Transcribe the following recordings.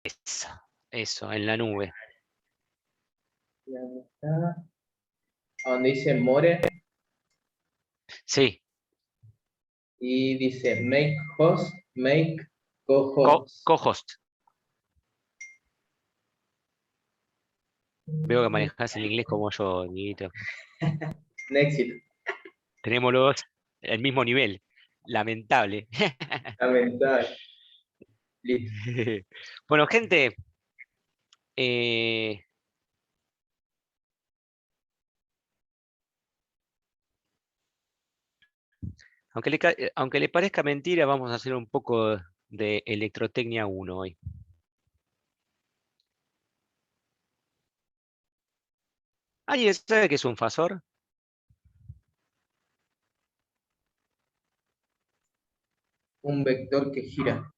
Eso, en la nube. ¿Y dónde está? A donde dice More Sí, y dice make host, make co-host. co-host. Veo que manejas el inglés como yo, Dieguito. Un éxito, Tenemos los dos el mismo nivel. Lamentable. lamentable. Listo. Bueno, gente, eh, aunque le parezca mentira, vamos a hacer un poco de electrotecnia 1 hoy. ¿Alguien sabe qué es un fasor? Un vector que gira.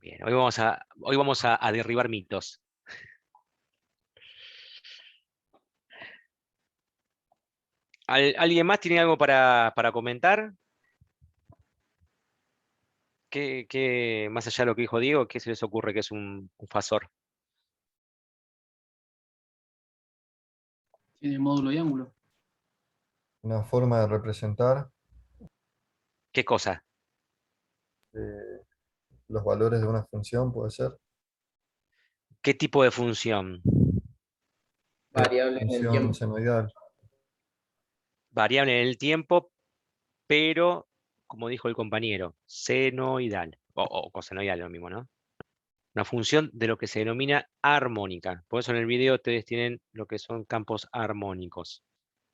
Bien, hoy vamos a derribar mitos. ¿Alguien más tiene algo para comentar? Más allá de lo que dijo Diego, qué se les ocurre que es un fasor? Tiene módulo y ángulo. Una forma de representar ¿Qué cosa? eh, los valores de una función, puede ser. ¿Qué tipo de función? Variable en el Función tiempo. senoidal. Variable en el tiempo, pero, como dijo el compañero, senoidal. O cosenoidal, lo mismo, ¿no? Una función de lo que se denomina armónica. Por eso en el video ustedes tienen lo que son campos armónicos,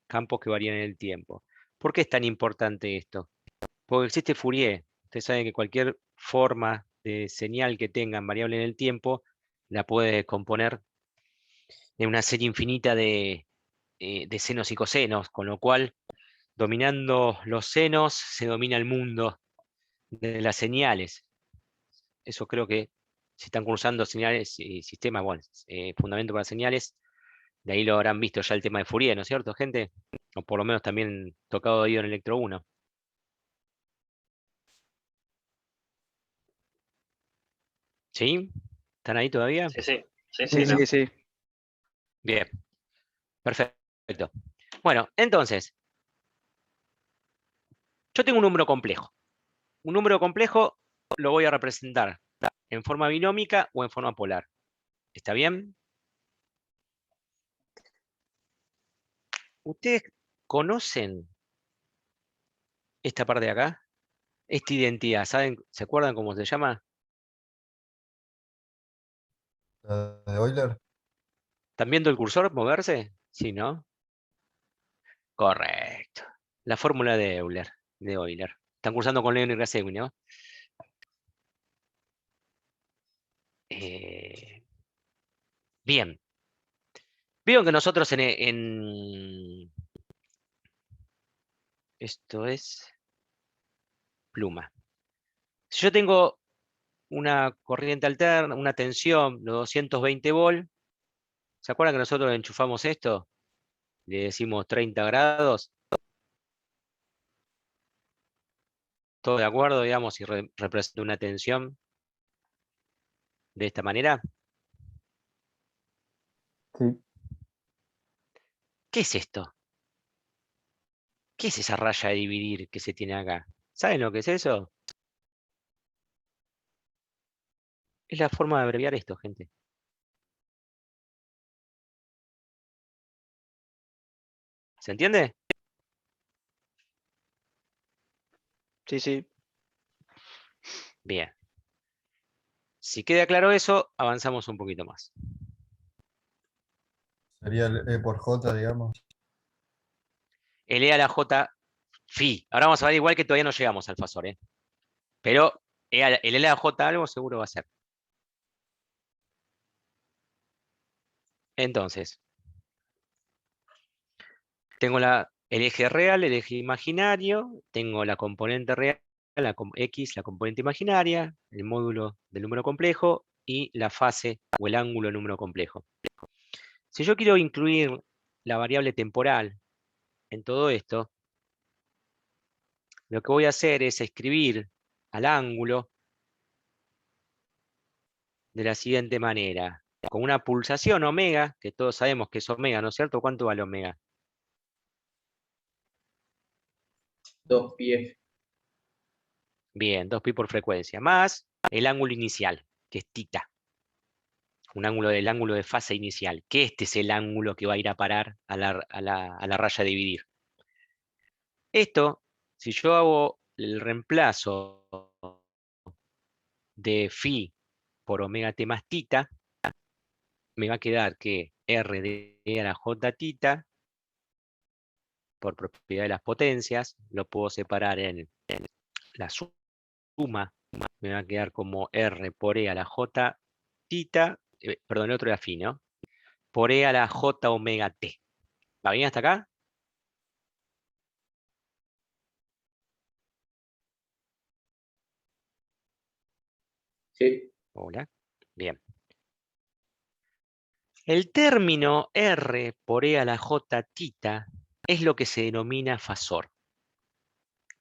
campos que varían en el tiempo. ¿Por qué es tan importante esto? Porque existe Fourier. Ustedes saben que cualquier forma de señal que tengan variable en el tiempo la puede descomponer en una serie infinita de senos y cosenos, con lo cual, dominando los senos, se domina el mundo de las señales. Eso creo que si están cursando señales y sistemas, bueno, fundamento para señales, de ahí lo habrán visto ya el tema de Fourier, ¿no es cierto, gente? O por lo menos también tocado oído en Electro 1. ¿Sí? ¿Están ahí todavía? Sí, sí, sí, Sí, sí, no. sí, sí. Bien, perfecto. Bueno, entonces, yo tengo un número complejo. Un número complejo lo voy a representar en forma binómica o en forma polar. ¿Está bien? ¿Ustedes conocen esta parte de acá? Esta identidad, ¿saben? ¿Se acuerdan cómo se llama? La de Euler. ¿Están viendo el cursor moverse? Sí, ¿no? Correcto. La fórmula de Euler, de Euler. Están cursando con León y Rasegui, ¿no? Bien. Vieron que nosotros esto es pluma. Si yo tengo una corriente alterna, una tensión de 220 volt, ¿se acuerdan que nosotros enchufamos esto? Le decimos 30 grados. ¿Todo de acuerdo, digamos, si representa una tensión de esta manera? Sí. ¿Qué es esto? ¿Qué es esa raya de dividir que se tiene acá? ¿Saben lo que es eso? Es la forma de abreviar esto, gente. ¿Se entiende? Sí, sí. Bien. Si queda claro eso, avanzamos un poquito más. Sería el E por J, digamos. El E a la J, phi. Ahora vamos a ver igual que todavía no llegamos al fasor, ¿eh? Pero el E a la J algo seguro va a ser. Entonces, tengo el eje real, el eje imaginario, tengo la componente real, X, la componente imaginaria, el módulo del número complejo y la fase o el ángulo del número complejo. Si yo quiero incluir la variable temporal en todo esto, lo que voy a hacer es escribir al ángulo de la siguiente manera. Con una pulsación omega, que todos sabemos que es omega, ¿no es cierto? ¿Cuánto vale omega? 2πf. Bien, 2pi por frecuencia, más el ángulo inicial, que es tita. Un ángulo del ángulo de fase inicial, que este es el ángulo que va a ir a parar a la raya de dividir. Esto, si yo hago el reemplazo de phi por omega t más tita, me va a quedar que r de e a la j tita, por propiedad de las potencias, lo puedo separar en la suma, me va a quedar como r por e a la j tita, perdón, el otro era phi, ¿no? Por e a la j omega t. ¿Va bien hasta acá? Sí. Hola. Bien. El término r por e a la j tita es lo que se denomina fasor.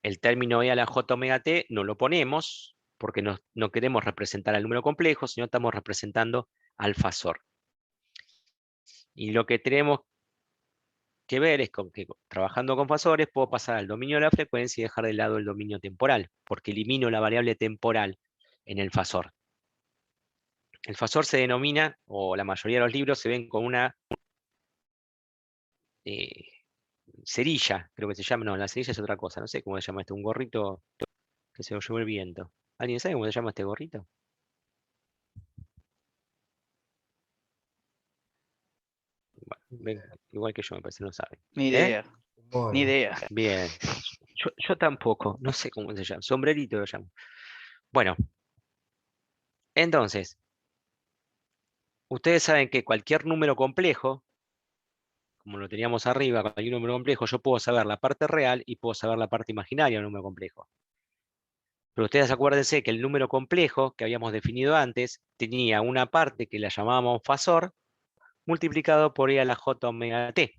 El término e a la j omega t no lo ponemos porque no queremos representar al número complejo, sino estamos representando al fasor. Y lo que tenemos que ver es con que trabajando con fasores puedo pasar al dominio de la frecuencia y dejar de lado el dominio temporal, porque elimino la variable temporal en el fasor. El fasor se denomina, o la mayoría de los libros se ven con una cerilla, creo que se llama, no, la cerilla es otra cosa, no sé cómo se llama esto, un gorrito que se lo llevó el viento. ¿Alguien sabe cómo se llama este gorrito? Bueno, igual que yo, me parece, no sabe. Ni ¿Eh? idea, Bueno, ni idea. Bien. Yo tampoco, no sé cómo se llama. Sombrerito lo llamo. Bueno, entonces, ustedes saben que cualquier número complejo, como lo teníamos arriba, cualquier número complejo, yo puedo saber la parte real y puedo saber la parte imaginaria del número complejo. Pero ustedes acuérdense que el número complejo que habíamos definido antes tenía una parte que la llamábamos fasor multiplicado por e a la j omega t.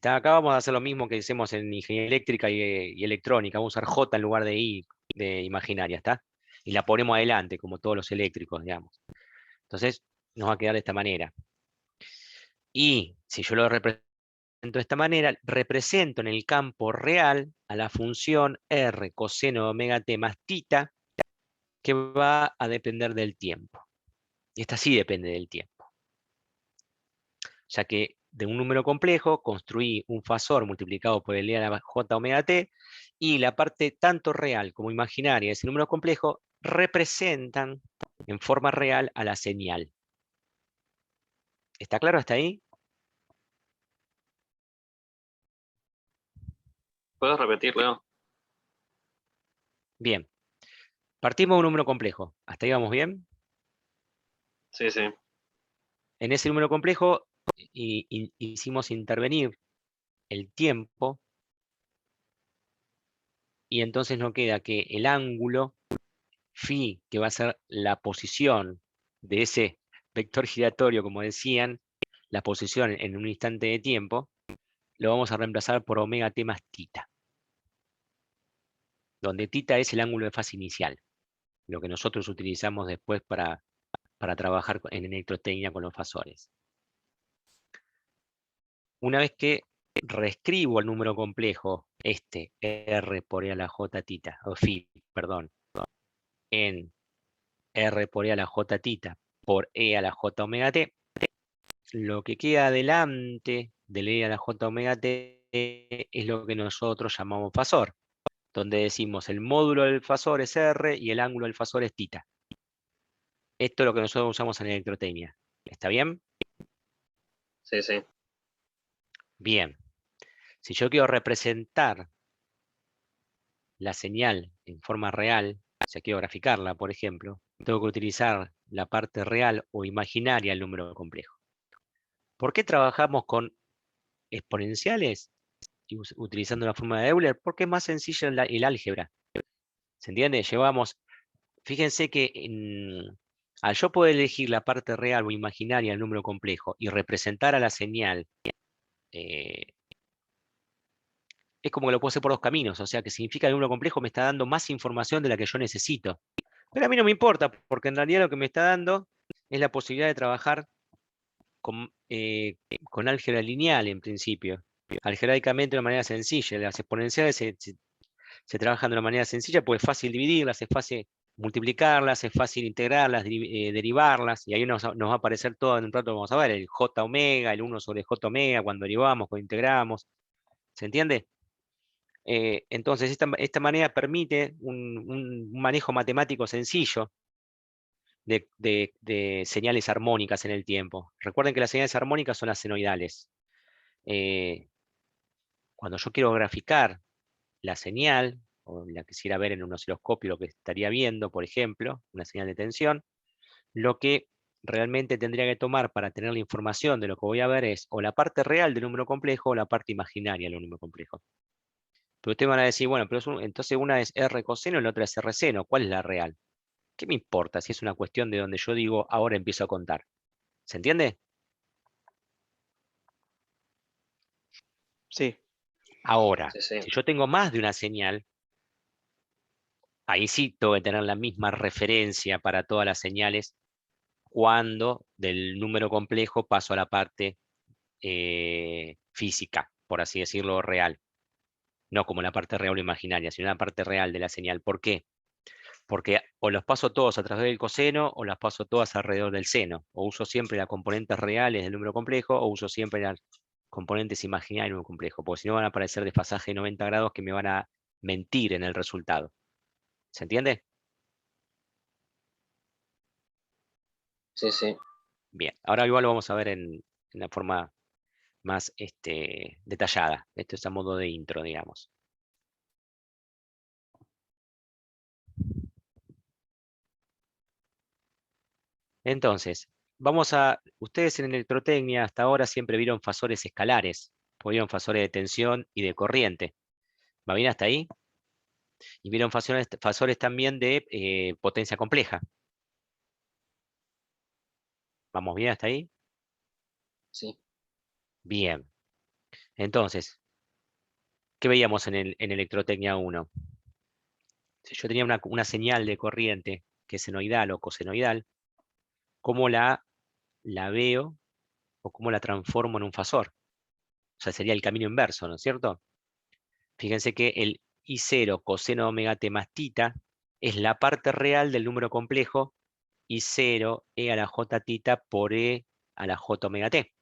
Acá vamos a hacer lo mismo que hacemos en ingeniería eléctrica y electrónica. Vamos a usar j en lugar de i de imaginaria, ¿está? Y la ponemos adelante, como todos los eléctricos, digamos. Entonces, nos va a quedar de esta manera. Y si yo lo represento de esta manera, represento en el campo real a la función r coseno de omega t más tita, que va a depender del tiempo. Y esta sí depende del tiempo. Ya que de un número complejo construí un fasor multiplicado por el e a la j omega t, y la parte tanto real como imaginaria de ese número complejo representan en forma real a la señal. ¿Está claro hasta ahí? ¿Puedes repetirlo? Bien. Partimos de un número complejo. ¿Hasta ahí vamos bien? Sí, sí. En ese número complejo hicimos intervenir el tiempo, y entonces nos queda que el ángulo phi, que va a ser la posición de ese vector giratorio, como decían, la posición en un instante de tiempo, lo vamos a reemplazar por omega t más tita, donde tita es el ángulo de fase inicial, lo que nosotros utilizamos después para trabajar en electrotecnia con los fasores. Una vez que reescribo el número complejo, este r por e a la j tita, o phi, perdón, en r por e a la j tita por e a la j omega t, lo que queda adelante del e a la j omega t es lo que nosotros llamamos fasor, donde decimos el módulo del fasor es r y el ángulo del fasor es tita. Esto es lo que nosotros usamos en electrotecnia. ¿Está bien? Sí, sí. Bien. Si yo quiero representar la señal en forma real, o sea, quiero graficarla, por ejemplo, tengo que utilizar la parte real o imaginaria del número complejo. ¿Por qué trabajamos con exponenciales y utilizando la forma de Euler? Porque es más sencillo el álgebra. ¿Se entiende? Fíjense que al yo poder elegir la parte real o imaginaria del número complejo y representar a la señal, es como que lo puedo hacer por dos caminos. O sea, que significa que el número complejo me está dando más información de la que yo necesito. Pero a mí no me importa, porque en realidad lo que me está dando es la posibilidad de trabajar con álgebra lineal en principio. Algebraicamente de una manera sencilla. Las exponenciales se trabajan de una manera sencilla, pues es fácil dividirlas, es fácil multiplicarlas, es fácil integrarlas, derivarlas, y ahí nos va a aparecer todo en un rato, vamos a ver, el j omega, el 1 sobre j omega, cuando derivamos, cuando integramos. ¿Se entiende? Entonces, esta manera permite un manejo matemático sencillo de señales armónicas en el tiempo. Recuerden que las señales armónicas son las senoidales. Cuando yo quiero graficar la señal, o la quisiera ver en un osciloscopio, lo que estaría viendo, por ejemplo, una señal de tensión, lo que realmente tendría que tomar para tener la información de lo que voy a ver es o la parte real del número complejo o la parte imaginaria del número complejo. Pero ustedes van a decir, bueno, pero entonces una es R coseno y la otra es R seno. ¿Cuál es la real? ¿Qué me importa si es una cuestión de donde yo digo, ahora empiezo a contar? ¿Se entiende? Sí. Ahora, Sí, sí. si yo tengo más de una señal, ahí sí tengo que tener la misma referencia para todas las señales cuando del número complejo paso a la parte física, por así decirlo, real. No como la parte real o imaginaria, sino la parte real de la señal. ¿Por qué? Porque o los paso todos a través del coseno o las paso todas alrededor del seno. O uso siempre las componentes reales del número complejo o uso siempre las componentes imaginarias del número complejo. Porque si no van a aparecer desfasaje de 90 grados que me van a mentir en el resultado. ¿Se entiende? Sí, sí. Bien, ahora igual lo vamos a ver en la forma más detallada. Esto es a modo de intro, digamos. Entonces, ustedes en electrotecnia hasta ahora siempre vieron fasores escalares, vieron fasores de tensión y de corriente. ¿Va bien hasta ahí? Y vieron fasores también de potencia compleja. ¿Vamos bien hasta ahí? Sí. Bien. Entonces, ¿qué veíamos en electrotecnia 1? Si yo tenía una señal de corriente que es senoidal o cosenoidal, ¿cómo la veo o cómo la transformo en un fasor? O sea, sería el camino inverso, ¿no es cierto? Fíjense que el I0 coseno de omega t más tita es la parte real del número complejo I0 e a la j tita por e a la j omega t.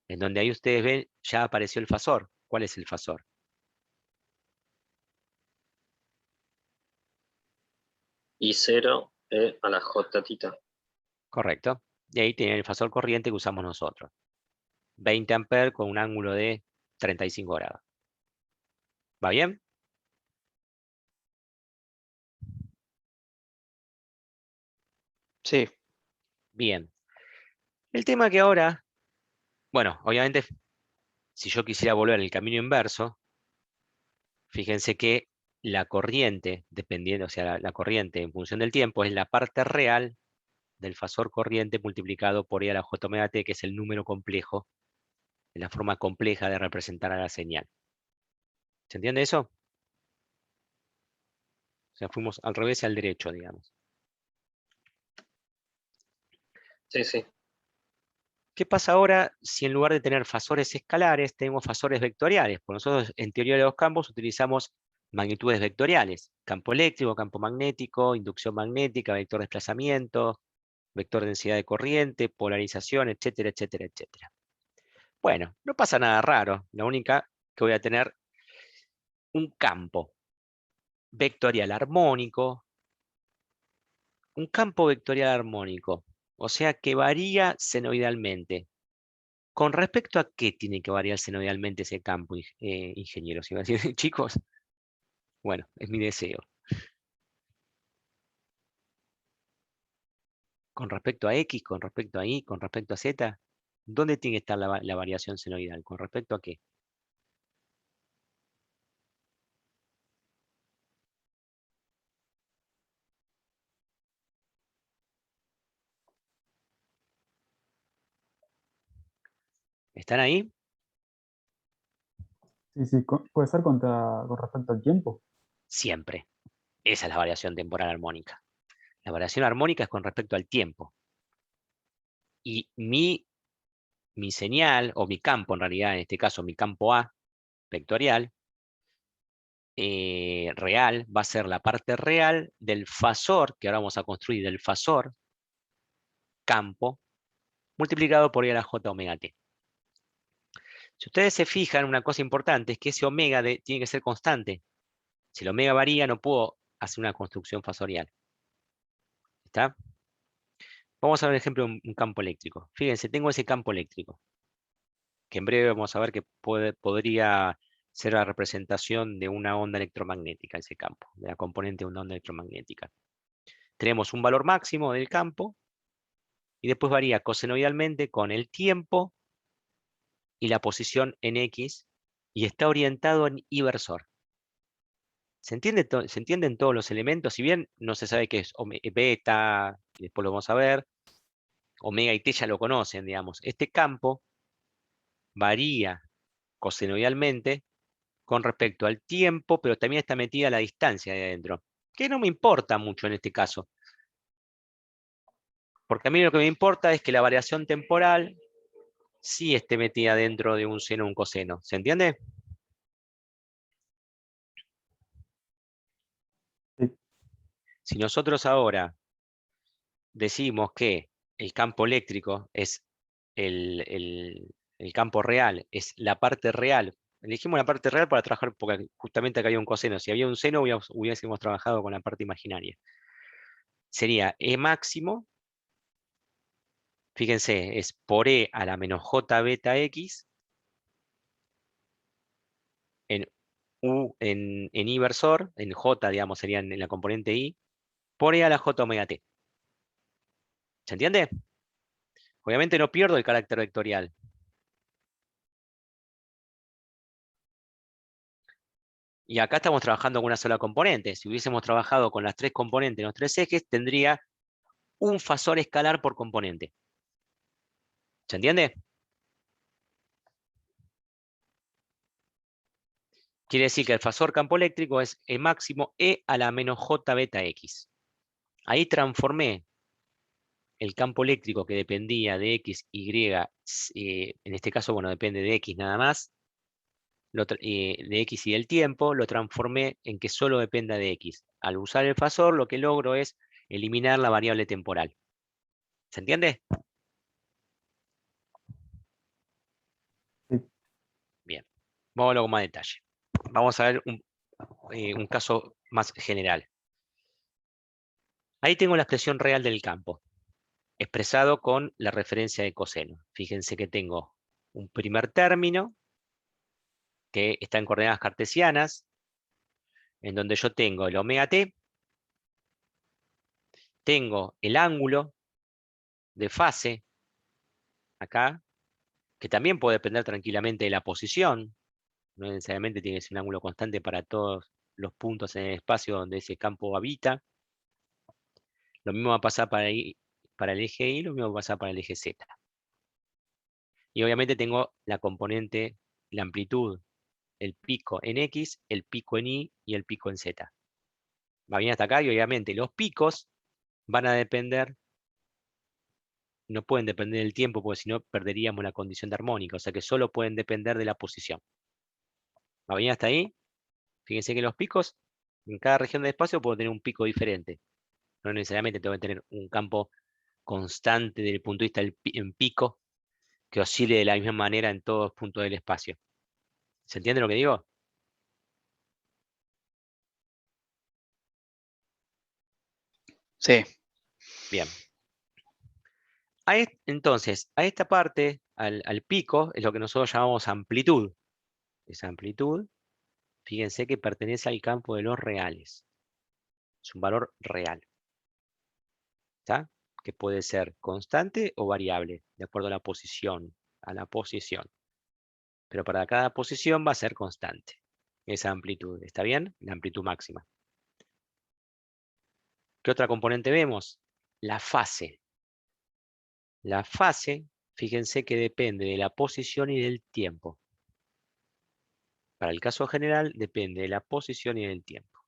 En donde ahí ustedes ven, ya apareció el fasor. ¿Cuál es el fasor? I0 e a la j tita. Correcto. Y ahí tienen el fasor corriente que usamos nosotros. 20 amperes con un ángulo de 35 grados. ¿Va bien? Sí. Bien. El tema que ahora, bueno, obviamente, si yo quisiera volver el camino inverso, fíjense que la corriente, dependiendo, o sea, la corriente en función del tiempo, es la parte real del fasor corriente multiplicado por e a la j omega t, que es el número complejo, la forma compleja de representar a la señal. ¿Se entiende eso? O sea, fuimos al revés y al derecho, digamos. Sí, sí. ¿Qué pasa ahora si en lugar de tener fasores escalares, tenemos fasores vectoriales? Pues nosotros en teoría de los campos utilizamos magnitudes vectoriales. Campo eléctrico, campo magnético, inducción magnética, vector de desplazamiento, vector de densidad de corriente, polarización, etcétera, etcétera, etcétera. Bueno, no pasa nada raro. La única que voy a tener un campo vectorial armónico, un campo vectorial armónico, o sea que varía senoidalmente. ¿Con respecto a qué tiene que variar senoidalmente ese campo, ingeniero? Si va a decir, chicos, bueno, es mi deseo. Con respecto a X, con respecto a Y, con respecto a Z, ¿dónde tiene que estar la variación senoidal? ¿Con respecto a qué? ¿Están ahí? Sí, sí, puede ser con respecto al tiempo. Siempre. Esa es la variación temporal armónica. La variación armónica es con respecto al tiempo. Y mi señal, o mi campo en realidad, en este caso mi campo A, vectorial, real, va a ser la parte real del fasor, que ahora vamos a construir del fasor, campo, multiplicado por I a la J omega t. Si ustedes se fijan, una cosa importante es que ese omega tiene que ser constante. Si el omega varía, no puedo hacer una construcción fasorial. ¿Está? Vamos a ver un ejemplo de un campo eléctrico. Fíjense, tengo ese campo eléctrico, que en breve vamos a ver que podría ser la representación de una onda electromagnética, ese campo, de la componente de una onda electromagnética. Tenemos un valor máximo del campo, y después varía cosenoidalmente con el tiempo y la posición en X, y está orientado en inversor. ¿Se entienden todos los elementos? Si bien no se sabe qué es beta, y después lo vamos a ver, omega y t ya lo conocen, digamos. Este campo varía cosenoidalmente con respecto al tiempo, pero también está metida la distancia de adentro, que no me importa mucho en este caso. Porque a mí lo que me importa es que la variación temporal sí esté metida dentro de un seno o un coseno. ¿Se entiende? Sí. Si nosotros ahora decimos que el campo eléctrico es el campo real, es la parte real, elegimos la parte real para trabajar, porque justamente acá había un coseno. Si había un seno, hubiésemos trabajado con la parte imaginaria. Sería E máximo, fíjense, es por E a la menos J beta X, en U en inversor, en J, digamos, sería en la componente I, por E a la J omega T. ¿Se entiende? Obviamente no pierdo el carácter vectorial. Y acá estamos trabajando con una sola componente. Si hubiésemos trabajado con las tres componentes, los tres ejes, tendría un fasor escalar por componente. ¿Se entiende? Quiere decir que el fasor campo eléctrico es E máximo E a la menos J beta X. Ahí transformé el campo eléctrico que dependía de X, Y, en este caso, bueno, depende de X nada más, de X y del tiempo, lo transformé en que solo dependa de X. Al usar el fasor, lo que logro es eliminar la variable temporal. ¿Se entiende? Sí. Bien. Vamos a verlo con más detalle. Vamos a ver un caso más general. Ahí tengo la expresión real del campo, expresado con la referencia de coseno. Fíjense que tengo un primer término que está en coordenadas cartesianas, en donde yo tengo el omega t, tengo el ángulo de fase, acá, que también puede depender tranquilamente de la posición, no necesariamente tiene que ser un ángulo constante para todos los puntos en el espacio donde ese campo habita. Lo mismo va a pasar para el eje Y, lo mismo va a pasar para el eje Z. Y obviamente tengo la componente, la amplitud, el pico en X, el pico en Y y el pico en Z. Va bien hasta acá, y obviamente los picos van a depender, no pueden depender del tiempo, porque si no perderíamos la condición de armónica, o sea que solo pueden depender de la posición. ¿Va bien hasta ahí? Fíjense que los picos, en cada región del espacio puedo tener un pico diferente. No necesariamente tengo que tener un campo constante desde el punto de vista en pico, que oscile de la misma manera en todos los puntos del espacio. ¿Se entiende lo que digo? Sí. Bien. Entonces, a esta parte, al pico, es lo que nosotros llamamos amplitud. Esa amplitud, fíjense que pertenece al campo de los reales. Es un valor real. ¿Está? Que puede ser constante o variable, de acuerdo a la posición. Pero para cada posición va a ser constante. Esa amplitud. ¿Está bien? La amplitud máxima. ¿Qué otra componente vemos? La fase. La fase, fíjense que depende de la posición y del tiempo. Para el caso general, depende de la posición y del tiempo.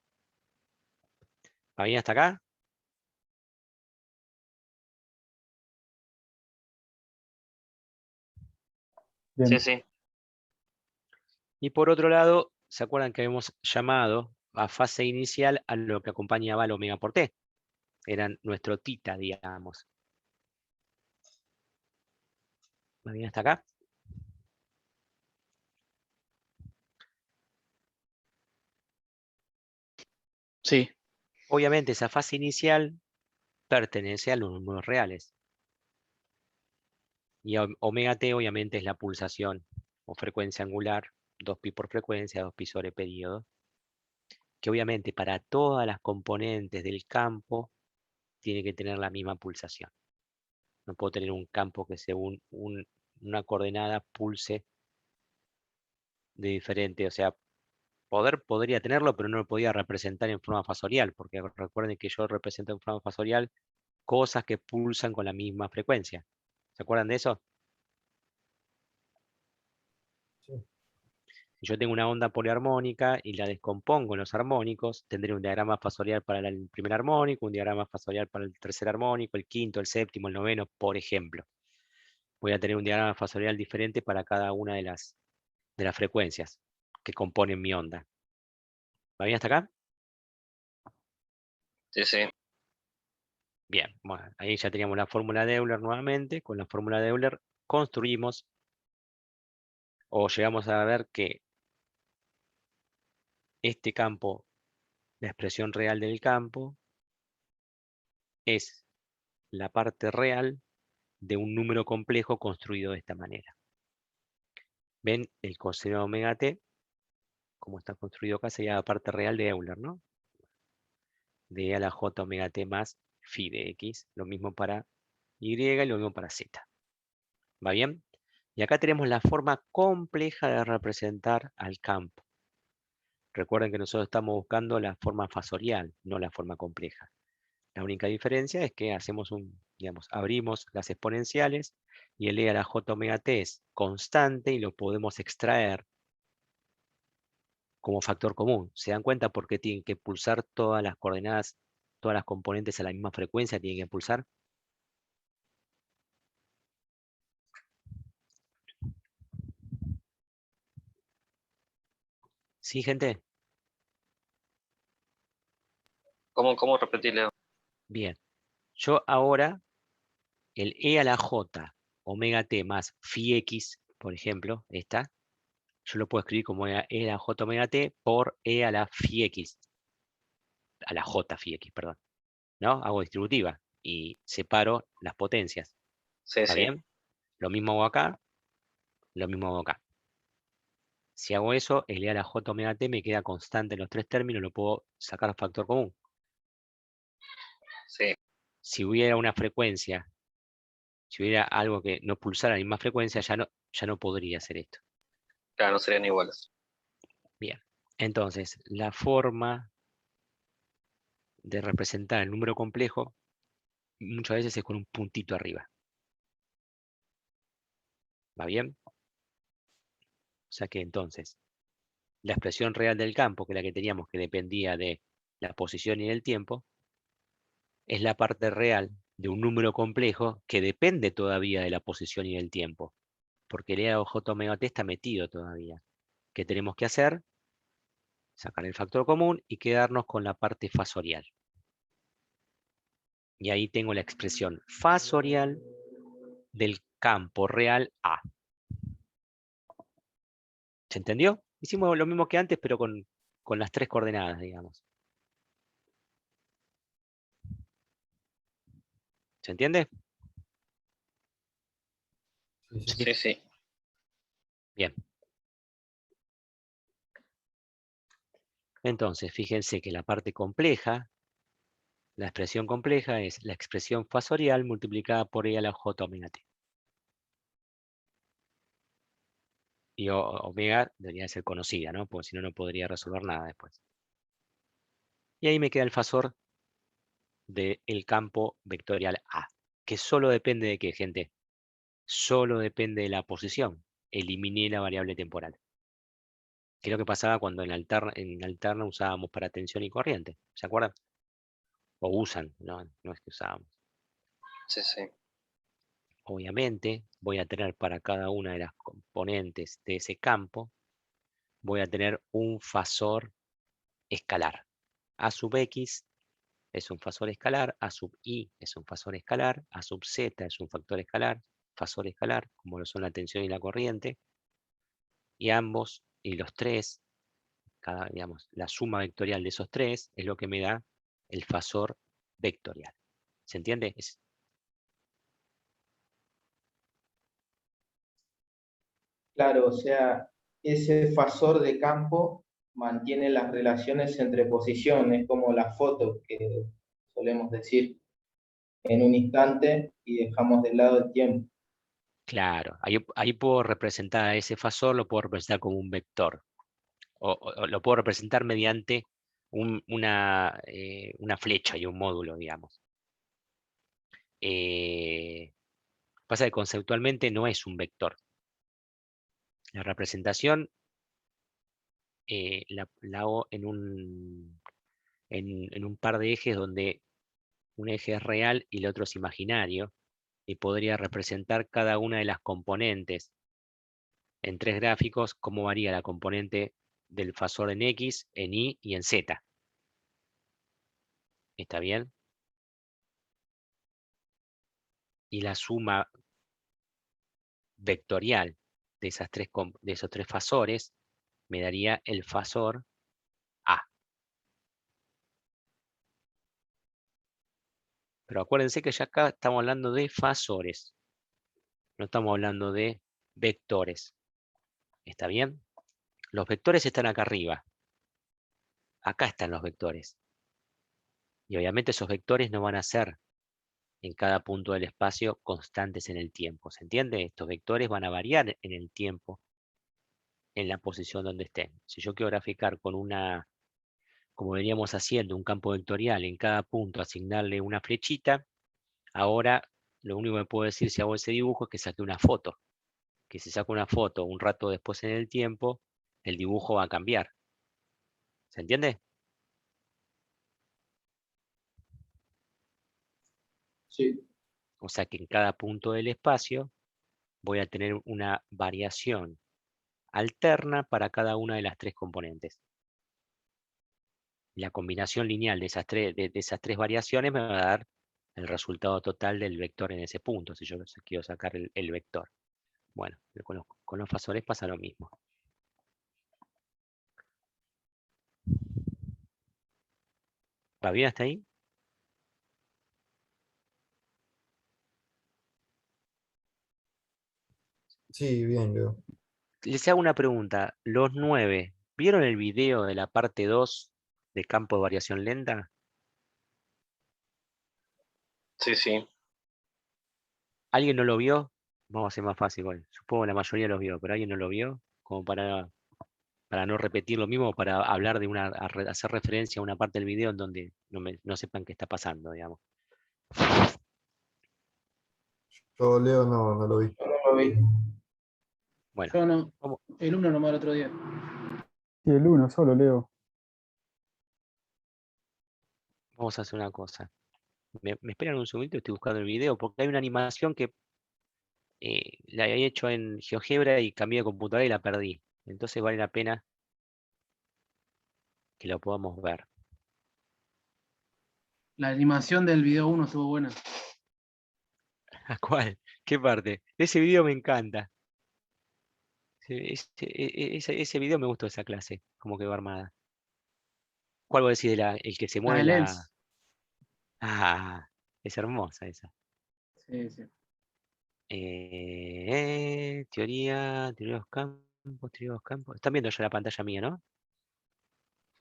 ¿Va bien hasta acá? Bien. Sí, sí. Y por otro lado, ¿se acuerdan que habíamos llamado a fase inicial a lo que acompañaba al omega por t? Eran nuestro tita, digamos. ¿Va bien hasta acá? Sí, Obviamente esa fase inicial pertenece a los números reales. Y omega t obviamente es la pulsación o frecuencia angular, 2pi por frecuencia, 2pi sobre periodo, que obviamente para todas las componentes del campo tiene que tener la misma pulsación. No puedo tener un campo que según una coordenada pulse de diferente, o sea, podría tenerlo, pero no lo podía representar en forma fasorial, porque recuerden que yo represento en forma fasorial cosas que pulsan con la misma frecuencia. ¿Se acuerdan de eso? Sí. Si yo tengo una onda poliarmónica y la descompongo en los armónicos, tendré un diagrama fasorial para el primer armónico, un diagrama fasorial para el tercer armónico, el quinto, el séptimo, el noveno, por ejemplo. Voy a tener un diagrama fasorial diferente para cada una de las frecuencias que componen mi onda. ¿Va bien hasta acá? Sí, sí. Bien, bueno, ahí ya teníamos la fórmula de Euler nuevamente. Con la fórmula de Euler construimos o llegamos a ver que este campo, la expresión real del campo, es la parte real de un número complejo construido de esta manera. ¿Ven? El coseno de omega t, como está construido acá, sería la parte real de Euler, ¿no? De e a la j omega t más phi de x. Lo mismo para y y lo mismo para z. ¿Va bien? Y acá tenemos la forma compleja de representar al campo. Recuerden que nosotros estamos buscando la forma fasorial, no la forma compleja. La única diferencia es que hacemos digamos, abrimos las exponenciales y el e a la j omega t es constante y lo podemos extraer como factor común. ¿Se dan cuenta por qué tienen que pulsar todas las coordenadas, todas las componentes a la misma frecuencia tienen que pulsar? ¿Sí, gente? ¿Cómo repetir, Leo? Bien. Yo ahora, el e a la j omega t más phi x, por ejemplo, esta, yo lo puedo escribir como e a la j omega t por e a la phi x, a la j phi x, perdón, ¿no? Hago distributiva y separo las potencias. Sí, ¿Está sí. bien? Lo mismo hago acá, lo mismo hago acá. Si hago eso, el e a la j omega t me queda constante en los tres términos, lo puedo sacar factor común. Sí. Si hubiera una frecuencia, si hubiera algo que no pulsara a la misma frecuencia, ya no podría hacer esto. Claro, no serían iguales. Bien. Entonces, la forma de representar el número complejo muchas veces es con un puntito arriba. ¿Va bien? O sea que entonces, la expresión real del campo, que es la que teníamos, que dependía de la posición y del tiempo, es la parte real de un número complejo que depende todavía de la posición y del tiempo, porque el e a la j omega t está metido todavía. ¿Qué tenemos que hacer? Sacar el factor común y quedarnos con la parte fasorial. Y ahí tengo la expresión fasorial del campo real A. ¿Se entendió? Hicimos lo mismo que antes, pero con las tres coordenadas, digamos. ¿Se entiende? Sí, sí. Sí. Sí, sí. Bien. Entonces, fíjense que la parte compleja, la expresión compleja es la expresión fasorial multiplicada por e a la j omega t. Y omega debería ser conocida, ¿no? Porque si no, no podría resolver nada después. Y ahí me queda el fasor del campo vectorial A, que solo depende de qué, gente. Solo depende de la posición. Eliminé la variable temporal. Que es lo que pasaba cuando en alterna usábamos para tensión y corriente. ¿Se acuerdan? O usan, no es que usábamos. Sí, sí. obviamente, voy a tener para cada una de las componentes de ese campo, voy a tener un fasor escalar. A sub x es un fasor escalar, A sub i es un fasor escalar, A sub z es un fasor escalar, como lo son la tensión y la corriente, y ambos, y los tres, digamos, la suma vectorial de esos tres es lo que me da el fasor vectorial. ¿Se entiende? Claro, o sea, ese fasor de campo mantiene las relaciones entre posiciones, como la foto que solemos decir en un instante y dejamos de lado el tiempo. Claro, ahí puedo representar a ese fasor, lo puedo representar como un vector, o lo puedo representar mediante una flecha y un módulo, digamos. Pasa que conceptualmente no es un vector. La representación la hago en un par de ejes donde un eje es real y el otro es imaginario, y podría representar cada una de las componentes en tres gráficos, cómo varía la componente del fasor en X, en Y y en Z. ¿Está bien? Y la suma vectorial de, de esos tres fasores me daría el fasor A. Pero acuérdense que ya acá estamos hablando de fasores, no estamos hablando de vectores. ¿Está bien? Los vectores están acá arriba. Acá están los vectores. Y obviamente esos vectores no van a ser en cada punto del espacio constantes en el tiempo. ¿Se entiende? Estos vectores van a variar en el tiempo, en la posición donde estén. Si yo quiero graficar con como veníamos haciendo, un campo vectorial en cada punto, asignarle una flechita, ahora lo único que puedo decir si hago ese dibujo es que saque una foto. Que si saco una foto un rato después en el tiempo, el dibujo va a cambiar. ¿Se entiende? Sí, O sea que en cada punto del espacio voy a tener una variación alterna para cada una de las tres componentes. La combinación lineal de de esas tres variaciones me va a dar el resultado total del vector en ese punto, si yo quiero sacar el vector. Bueno, con los fasores pasa lo mismo. ¿Va bien hasta ahí? Sí, bien, Leo. Les hago una pregunta. Los 9, ¿vieron el video de la parte 2 de campo de variación lenta? Sí, sí. ¿Alguien no lo vio? Vamos a hacer más fácil, bueno, supongo que la mayoría lo vio, pero ¿alguien no lo vio? Como para no repetir lo mismo, para hablar de hacer referencia a una parte del video en donde no sepan qué está pasando, digamos. Yo, Leo, no lo vi. yo no lo vi. Bueno, Yo no. vamos, El 1 nomás el otro día. Y el uno solo, Leo. vamos a hacer una cosa. Me esperan un segundito, estoy buscando el video, porque hay una animación que la había hecho en GeoGebra y cambié de computadora y la perdí. Entonces vale la pena que lo podamos ver. La animación del video 1 estuvo buena. ¿A cuál? ¿Qué parte? Ese video me encanta. Ese video me gustó, esa clase, como quedó armada. ¿Cuál voy a decir el que se La mueve de la... Lens. Ah, es hermosa esa. Sí, sí. Teoría de los campos, teoría de los campos. Están viendo ya la pantalla mía, ¿no?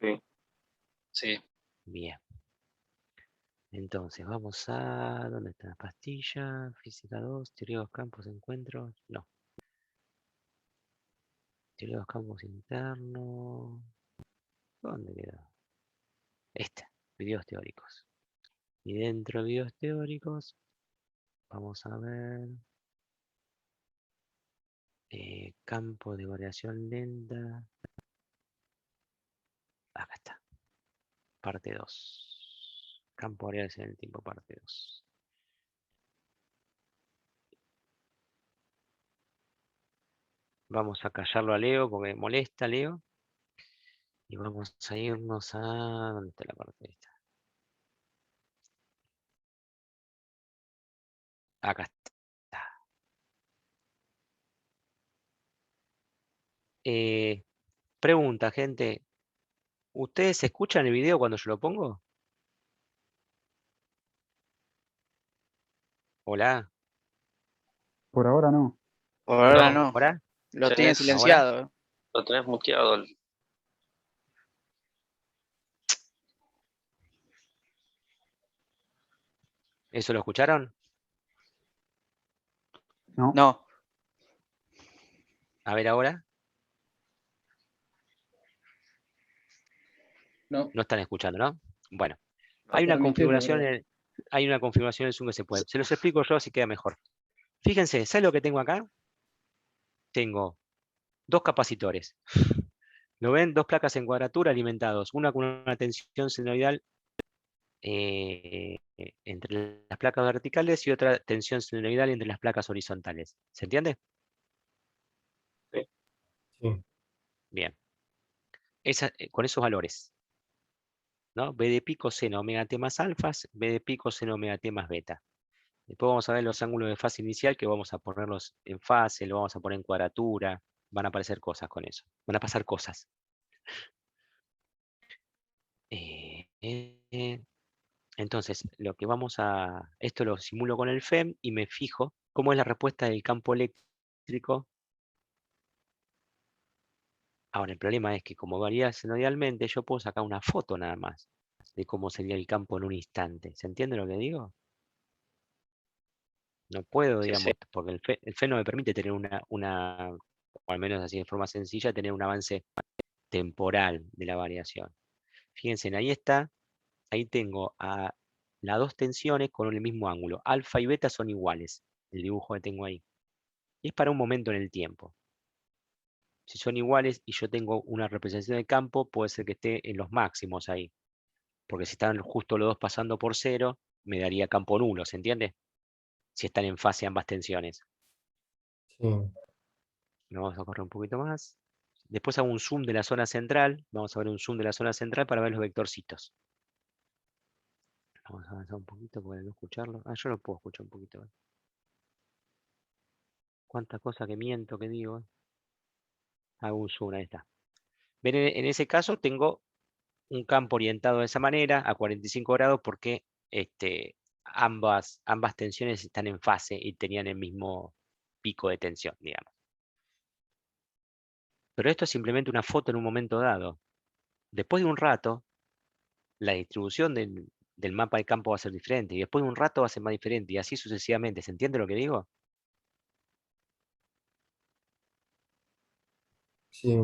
Sí. Sí. Bien. Entonces, vamos a... ¿Dónde está la pastilla? Física 2, teoría de los campos, encuentros. No. Teoría de los campos internos. ¿Dónde quedó? Esta, videos teóricos. Y dentro de videos teóricos, vamos a ver... campo de variación lenta. Acá está. Parte 2. Campo de variación del tiempo, parte 2. Vamos a callarlo a Leo porque me molesta Leo. Y vamos a irnos a... ¿Dónde está la parte esta? Acá está. Pregunta, gente. ¿Ustedes escuchan el video cuando yo lo pongo? Hola. Por ahora no. Por ahora No, no. ¿Ahora? Lo Sí, tiene ¿Ahora? silenciado. lo tenés muteado. ¿Eso lo escucharon? No. No. A ver ahora. No, No están escuchando, ¿no? Bueno, No. hay una permitilo, configuración creo. hay una configuración en Zoom que se puede. Se los explico yo así queda mejor. Fíjense, ¿sabes lo que tengo acá? Tengo dos capacitores. ¿Lo ven? Dos placas en cuadratura alimentados. Una con una tensión senoidal entre las placas verticales y otra tensión senoidal entre las placas horizontales. ¿Se entiende? Sí. Bien. Con esos valores, ¿no? B de pi coseno omega t más alfas, B de pi coseno omega t más beta. Después vamos a ver los ángulos de fase inicial que vamos a ponerlos en fase, lo vamos a poner en cuadratura, van a aparecer cosas con eso. Van a pasar cosas. Entonces, lo que esto lo simulo con el FEM y me fijo cómo es la respuesta del campo eléctrico. Ahora, el problema es que como varía senoidalmente, yo puedo sacar una foto nada más de cómo sería el campo en un instante. ¿Se entiende lo que digo? No puedo, Sí, digamos, porque el FEM no me permite tener o al menos así de forma sencilla, tener un avance temporal de la variación. Fíjense, ahí tengo a las dos tensiones con el mismo ángulo. Alfa y beta son iguales, el dibujo que tengo ahí. Y es para un momento en el tiempo. Si son iguales y yo tengo una representación de campo, puede ser que esté en los máximos ahí. Porque si están justo los dos pasando por cero, me daría campo nulo, ¿se entiende? Si están en fase ambas tensiones. Sí. Vamos a correr un poquito más. Después hago un zoom de la zona central. Vamos a ver un zoom de la zona central para ver los vectorcitos. Vamos a avanzar un poquito para no escucharlo. Yo lo puedo escuchar un poquito. Cuánta cosa que miento, que digo. Hago un zoom, ahí está. Ven, en ese caso tengo un campo orientado de esa manera, a 45 grados, porque ambas tensiones están en fase y tenían el mismo pico de tensión, digamos. Pero esto es simplemente una foto en un momento dado. Después de un rato, la distribución del mapa de campo va a ser diferente, y después de un rato va a ser más diferente, y así sucesivamente. ¿Se entiende lo que digo? Sí.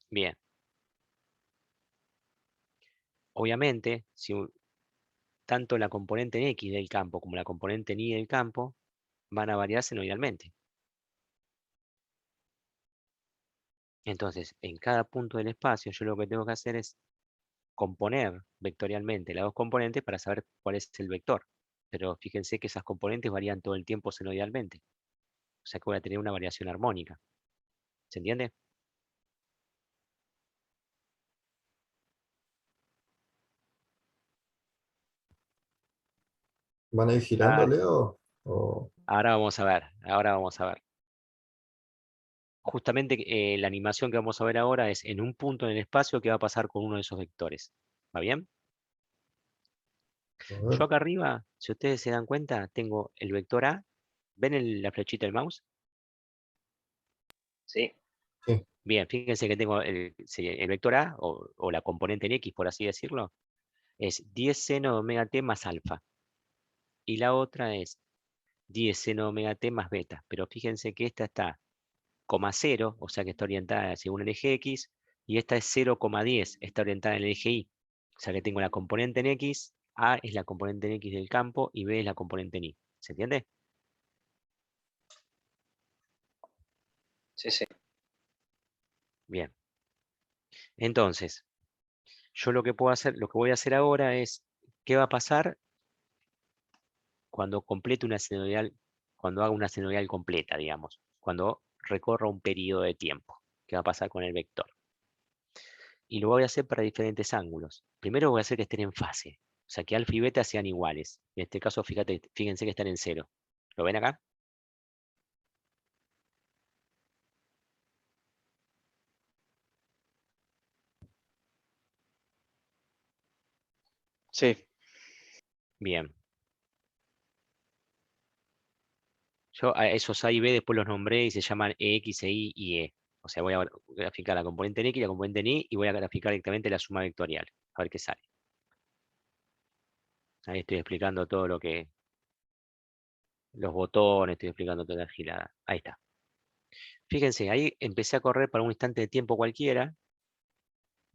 Bien. Obviamente, tanto la componente en X del campo como la componente en Y del campo van a variar senoidalmente. Entonces, en cada punto del espacio, yo lo que tengo que hacer es componer vectorialmente las dos componentes para saber cuál es el vector. Pero fíjense que esas componentes varían todo el tiempo senoidalmente. O sea que voy a tener una variación armónica. ¿Se entiende? ¿Van a ir girando, Dale. Leo? O... Ahora vamos a ver. Ahora vamos a ver. Justamente la animación que vamos a ver ahora es en un punto en el espacio que va a pasar con uno de esos vectores. ¿Va bien? a Yo ver. acá arriba, si ustedes se dan cuenta, tengo el vector A. ¿Ven la flechita del mouse? sí. Sí. Bien, fíjense que tengo el vector A, o la componente en X, por así decirlo, es 10 seno de omega t más alfa. Y la otra es 10 seno de omega t más beta. Pero fíjense que esta está 0,0, o sea que está orientada según el eje X, y esta es 0,10, está orientada en el eje Y. O sea que tengo la componente en X, A es la componente en X del campo y B es la componente en Y. ¿Se entiende? Sí, sí. Bien. Entonces, yo lo que voy a hacer ahora es, ¿qué va a pasar cuando complete una senoidal, cuando haga una senoidal completa, digamos? Cuando recorra un periodo de tiempo. ¿Qué va a pasar con el vector? Y lo voy a hacer para diferentes ángulos. Primero voy a hacer que estén en fase. O sea, que alfa y beta sean iguales. En este caso, fíjense que están en 0. ¿Lo ven acá? Sí. Bien. Yo a esos A y B después los nombré y se llaman EX, EY y E. O sea, voy a graficar la componente en X y la componente en Y y voy a graficar directamente la suma vectorial. A ver qué sale. Ahí estoy explicando todo lo que... Los botones, estoy explicando toda la gilada. Ahí está. Fíjense, ahí empecé a correr para un instante de tiempo cualquiera.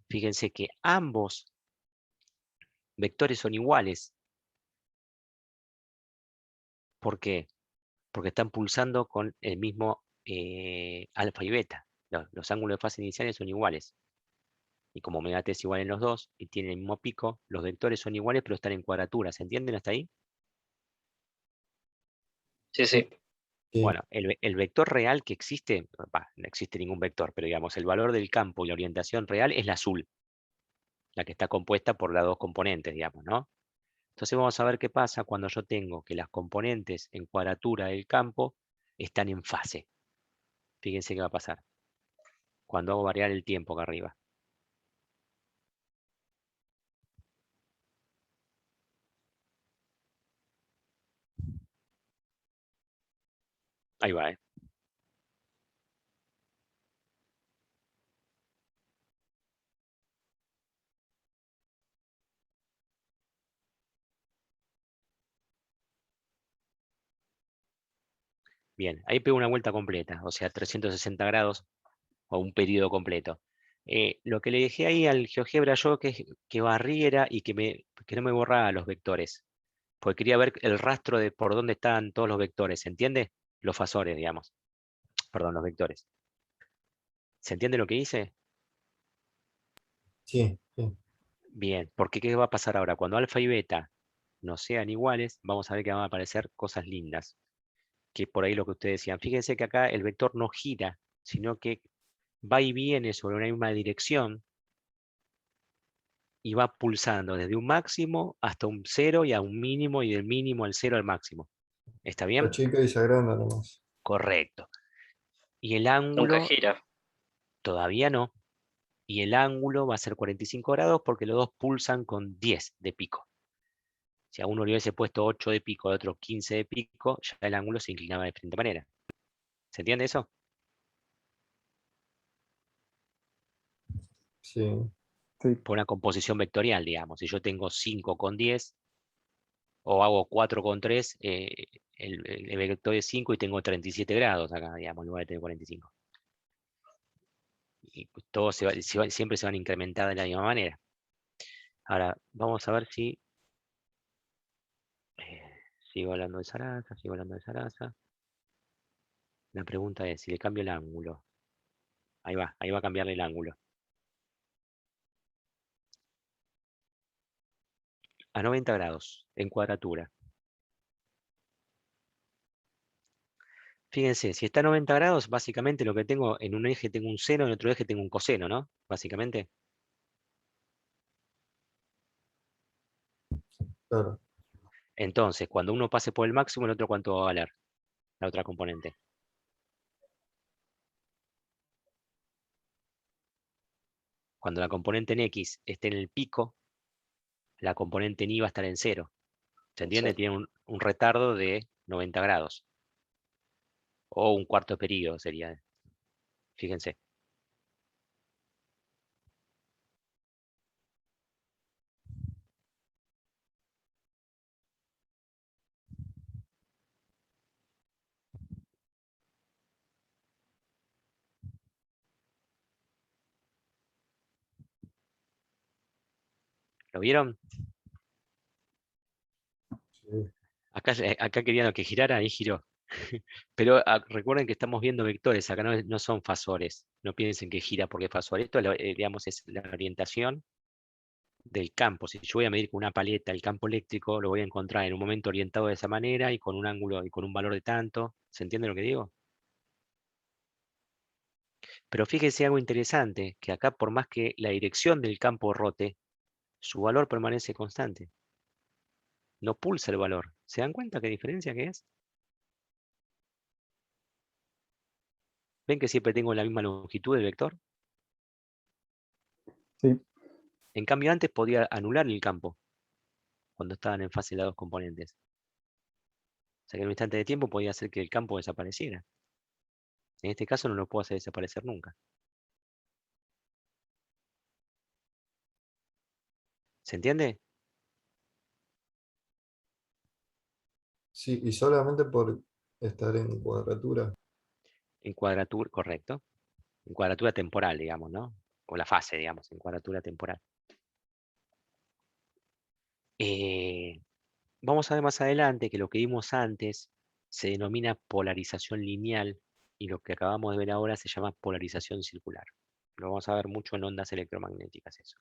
Fíjense que ambos vectores son iguales. ¿Por qué? Porque están pulsando con el mismo alfa y beta. Los ángulos de fase iniciales son iguales. Y como omega t es igual en los dos y tienen el mismo pico, los vectores son iguales pero están en cuadratura. ¿Se entienden hasta ahí? Sí, sí. Sí, Bueno, el vector real que existe, no existe ningún vector, pero digamos, el valor del campo y la orientación real es la azul, la que está compuesta por las dos componentes, digamos, ¿no? Entonces vamos a ver qué pasa cuando yo tengo que las componentes en cuadratura del campo están en fase. Fíjense qué va a pasar cuando hago variar el tiempo acá arriba. Ahí va, ¿eh? Bien, ahí pego una vuelta completa, o sea, 360 grados o un periodo completo. Lo que le dejé ahí al GeoGebra yo que barriera y que no me borrara los vectores, porque quería ver el rastro de por dónde están todos los vectores, ¿se entiende? Los fasores, digamos. Perdón, los vectores. ¿Se entiende lo que hice? sí, sí. Bien, porque ¿qué va a pasar ahora? Cuando alfa y beta no sean iguales, vamos a ver que van a aparecer cosas lindas. Que por ahí lo que ustedes decían. Fíjense que acá el vector no gira, sino que va y viene sobre una misma dirección y va pulsando desde un máximo hasta un 0 y a un mínimo y del mínimo al 0 al máximo. ¿Está La bien? chica y se agranda nomás. Correcto. Y el Nunca ángulo gira. todavía no. Y el ángulo va a ser 45 grados porque los dos pulsan con 10 de pico. Si a uno le hubiese puesto 8 de pico, a otro 15 de pico, ya el ángulo se inclinaba de diferente manera. ¿Se entiende eso? Sí, Sí. Por una composición vectorial, digamos. Si yo tengo 5 con 10, o hago 4 con 3, el vector es 5 y tengo 37 grados acá, digamos, en lugar de tener 45. Y todos siempre se van a incrementar de la misma manera. Ahora, vamos a ver si... sigo hablando de Sarasa, sigo hablando de Sarasa. La pregunta es, si le cambio el ángulo. Ahí va a cambiarle el ángulo. A 90 grados, en cuadratura. Fíjense, si está a 90 grados, básicamente lo que tengo, en un eje tengo un seno, en otro eje tengo un coseno, ¿no? Básicamente. claro. Entonces, cuando uno pase por el máximo, el otro cuánto va a valer, la otra componente. Cuando la componente en X esté en el pico, la componente en Y va a estar en 0. ¿Se entiende? Sí. Tiene un retardo de 90 grados. O un cuarto de periodo sería. Fíjense. ¿Lo vieron? Sí. Acá querían que girara y giró. Pero recuerden que estamos viendo vectores, acá no son fasores. No piensen que gira porque es fasor. Esto, digamos, es la orientación del campo. Si yo voy a medir con una paleta el campo eléctrico, lo voy a encontrar en un momento orientado de esa manera y con un ángulo y con un valor de tanto. ¿Se entiende lo que digo? Pero fíjense algo interesante, que acá por más que la dirección del campo rote, su valor permanece constante. No pulsa el valor. ¿Se dan cuenta qué diferencia que es? ¿Ven que siempre tengo la misma longitud del vector? Sí, En cambio, antes podía anular el campo cuando estaban en fase las dos componentes. O sea que en un instante de tiempo podía hacer que el campo desapareciera. En este caso no lo puedo hacer desaparecer nunca. ¿Se entiende? Sí, y solamente por estar en cuadratura. En cuadratura, correcto. En cuadratura temporal, digamos, ¿no? O la fase, digamos, en cuadratura temporal. Eh, Vamos a ver más adelante que lo que vimos antes se denomina polarización lineal y lo que acabamos de ver ahora se llama polarización circular. Lo vamos a ver mucho en ondas electromagnéticas eso.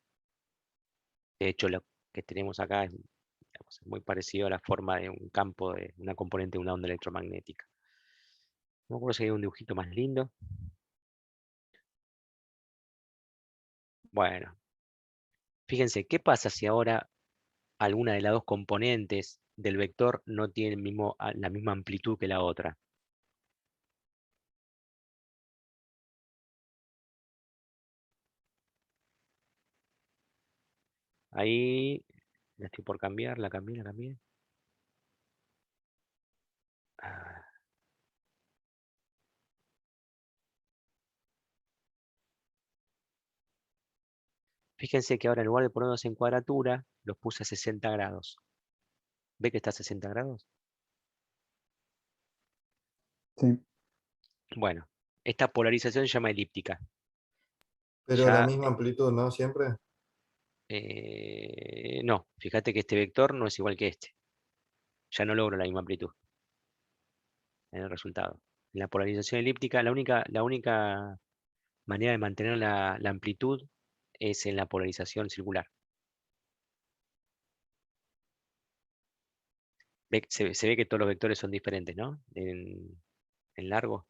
De hecho, lo que tenemos acá es, digamos, muy parecido a la forma de un campo, de una componente de una onda electromagnética. No me acuerdo si hay un dibujito más lindo. Bueno, fíjense, ¿qué pasa si ahora alguna de las dos componentes del vector no tiene la misma amplitud que la otra? Ahí la estoy por cambiar, la cambié. Ah, fíjense que ahora en lugar de ponerlos en cuadratura, los puse a 60 grados. ¿Ve que está a 60 grados? sí. Bueno, esta polarización se llama elíptica. Pero la Ya, misma amplitud, ¿no? Siempre. no, fíjate que este vector no es igual que este. Ya no logro la misma amplitud en el resultado. En la polarización elíptica, la única manera de mantener la amplitud es en la polarización circular. Se ve que todos los vectores son diferentes, ¿no? En largo.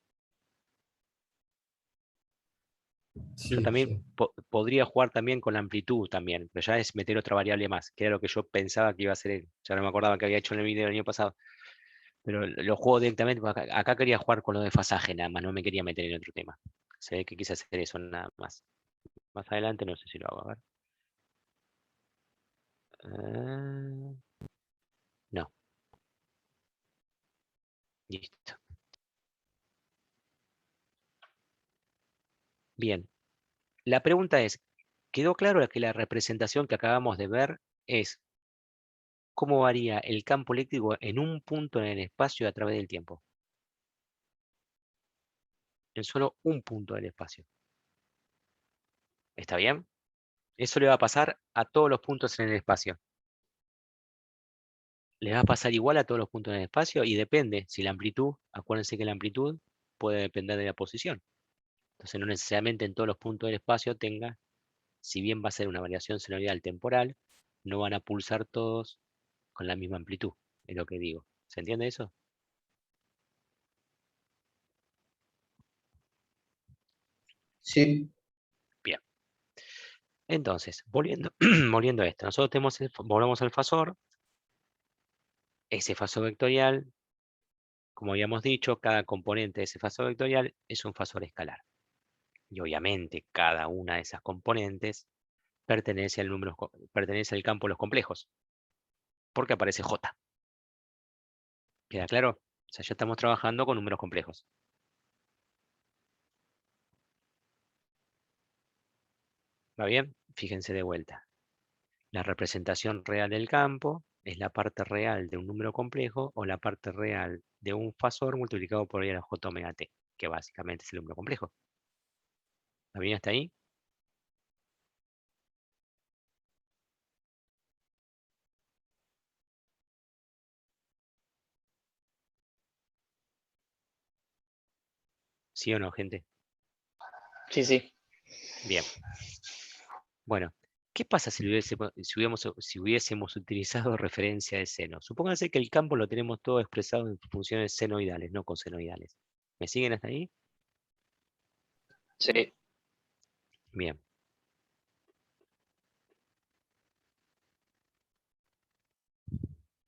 Yo Sí, también sí. podría jugar también con la amplitud también, pero ya es meter otra variable más, que era lo que yo pensaba que iba a hacer. Ya no me acordaba que había hecho en el video del año pasado. Pero lo juego directamente, porque acá quería jugar con lo de fasaje nada más, no me quería meter en otro tema. Se ve que quise hacer eso nada más. Más adelante no sé si lo hago, a ver. Ah, no, listo. Bien, la pregunta es, ¿quedó claro que la representación que acabamos de ver es cómo varía el campo eléctrico en un punto en el espacio a través del tiempo? En solo un punto del espacio. ¿Está bien? Eso le va a pasar a todos los puntos en el espacio. Le va a pasar igual a todos los puntos en el espacio y depende si la amplitud, acuérdense que la amplitud puede depender de la posición. Entonces no necesariamente en todos los puntos del espacio tenga, si bien va a ser una variación senoidal temporal, no van a pulsar todos con la misma amplitud, es lo que digo. ¿Se entiende eso? Sí, Bien. Entonces, volviendo, volviendo a esto, nosotros volvemos al fasor, ese fasor vectorial, como habíamos dicho, cada componente de ese fasor vectorial es un fasor escalar. Y obviamente cada una de esas componentes pertenece al campo de los complejos, porque aparece J. ¿Queda claro? O sea, ya estamos trabajando con números complejos. ¿Va bien? Fíjense de vuelta. La representación real del campo es la parte real de un número complejo o la parte real de un fasor multiplicado por la J omega t, que básicamente es el número complejo. ¿Va bien hasta ahí? ¿Sí o no, gente? Sí, sí. Bien. Bueno, ¿qué pasa si hubiésemos utilizado referencia de seno? Supónganse que el campo lo tenemos todo expresado en funciones senoidales, no cosenoidales. ¿Me siguen hasta ahí? Sí, Bien.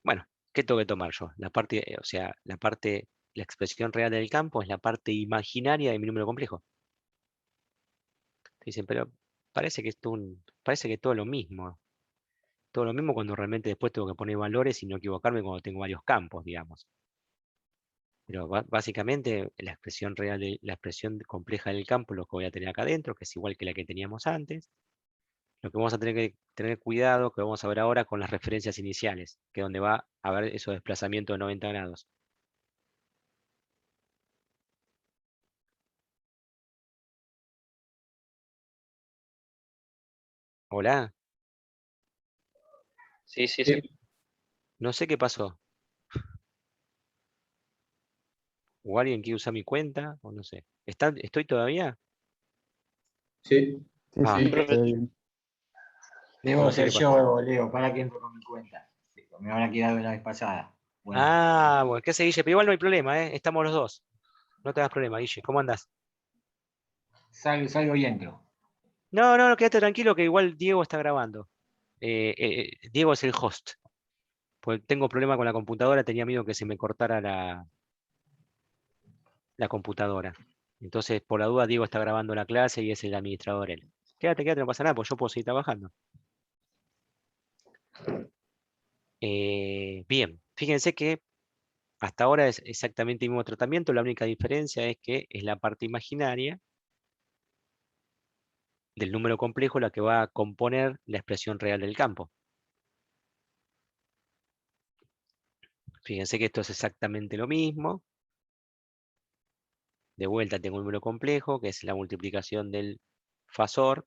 Bueno, ¿qué tengo que tomar yo? La parte, o sea, la expresión real del campo es la parte imaginaria de mi número complejo. Dicen, pero parece que todo lo mismo. Todo lo mismo cuando realmente después tengo que poner valores y no equivocarme cuando tengo varios campos, digamos. Pero básicamente la expresión compleja del campo es lo que voy a tener acá adentro, que es igual que la que teníamos antes. Lo que vamos a tener que tener cuidado, que vamos a ver ahora con las referencias iniciales, que es donde va a haber esos desplazamientos de 90 grados. Hola, sí, sí, sí. Sí, no sé qué pasó. O alguien quiere usar mi cuenta, o no sé. ¿Estoy todavía? sí, Sí, Ah, sí, sí. se ve bien. Debo no sé ser qué pasó. yo, Leo, para que entro con mi cuenta. Sí, me habrá quedado la vez pasada. Bueno, Ah, bueno, qué sé, Guille, pero igual no hay problema, ¿eh? Estamos los dos. No te hagas problema, Guille. ¿Cómo andás? salgo y entro. No, no, no, quédate tranquilo que igual Diego está grabando. Diego es el host. Pues tengo problema con la computadora, tenía miedo que se me cortara la computadora. Entonces, por la duda, Diego está grabando la clase y es el administrador él. Quédate, quédate, no pasa nada, pues yo puedo seguir trabajando. Bien, fíjense que hasta ahora es exactamente el mismo tratamiento, la única diferencia es que es la parte imaginaria del número complejo la que va a componer la expresión real del campo. Fíjense que esto es exactamente lo mismo. De vuelta tengo un número complejo, que es la multiplicación del fasor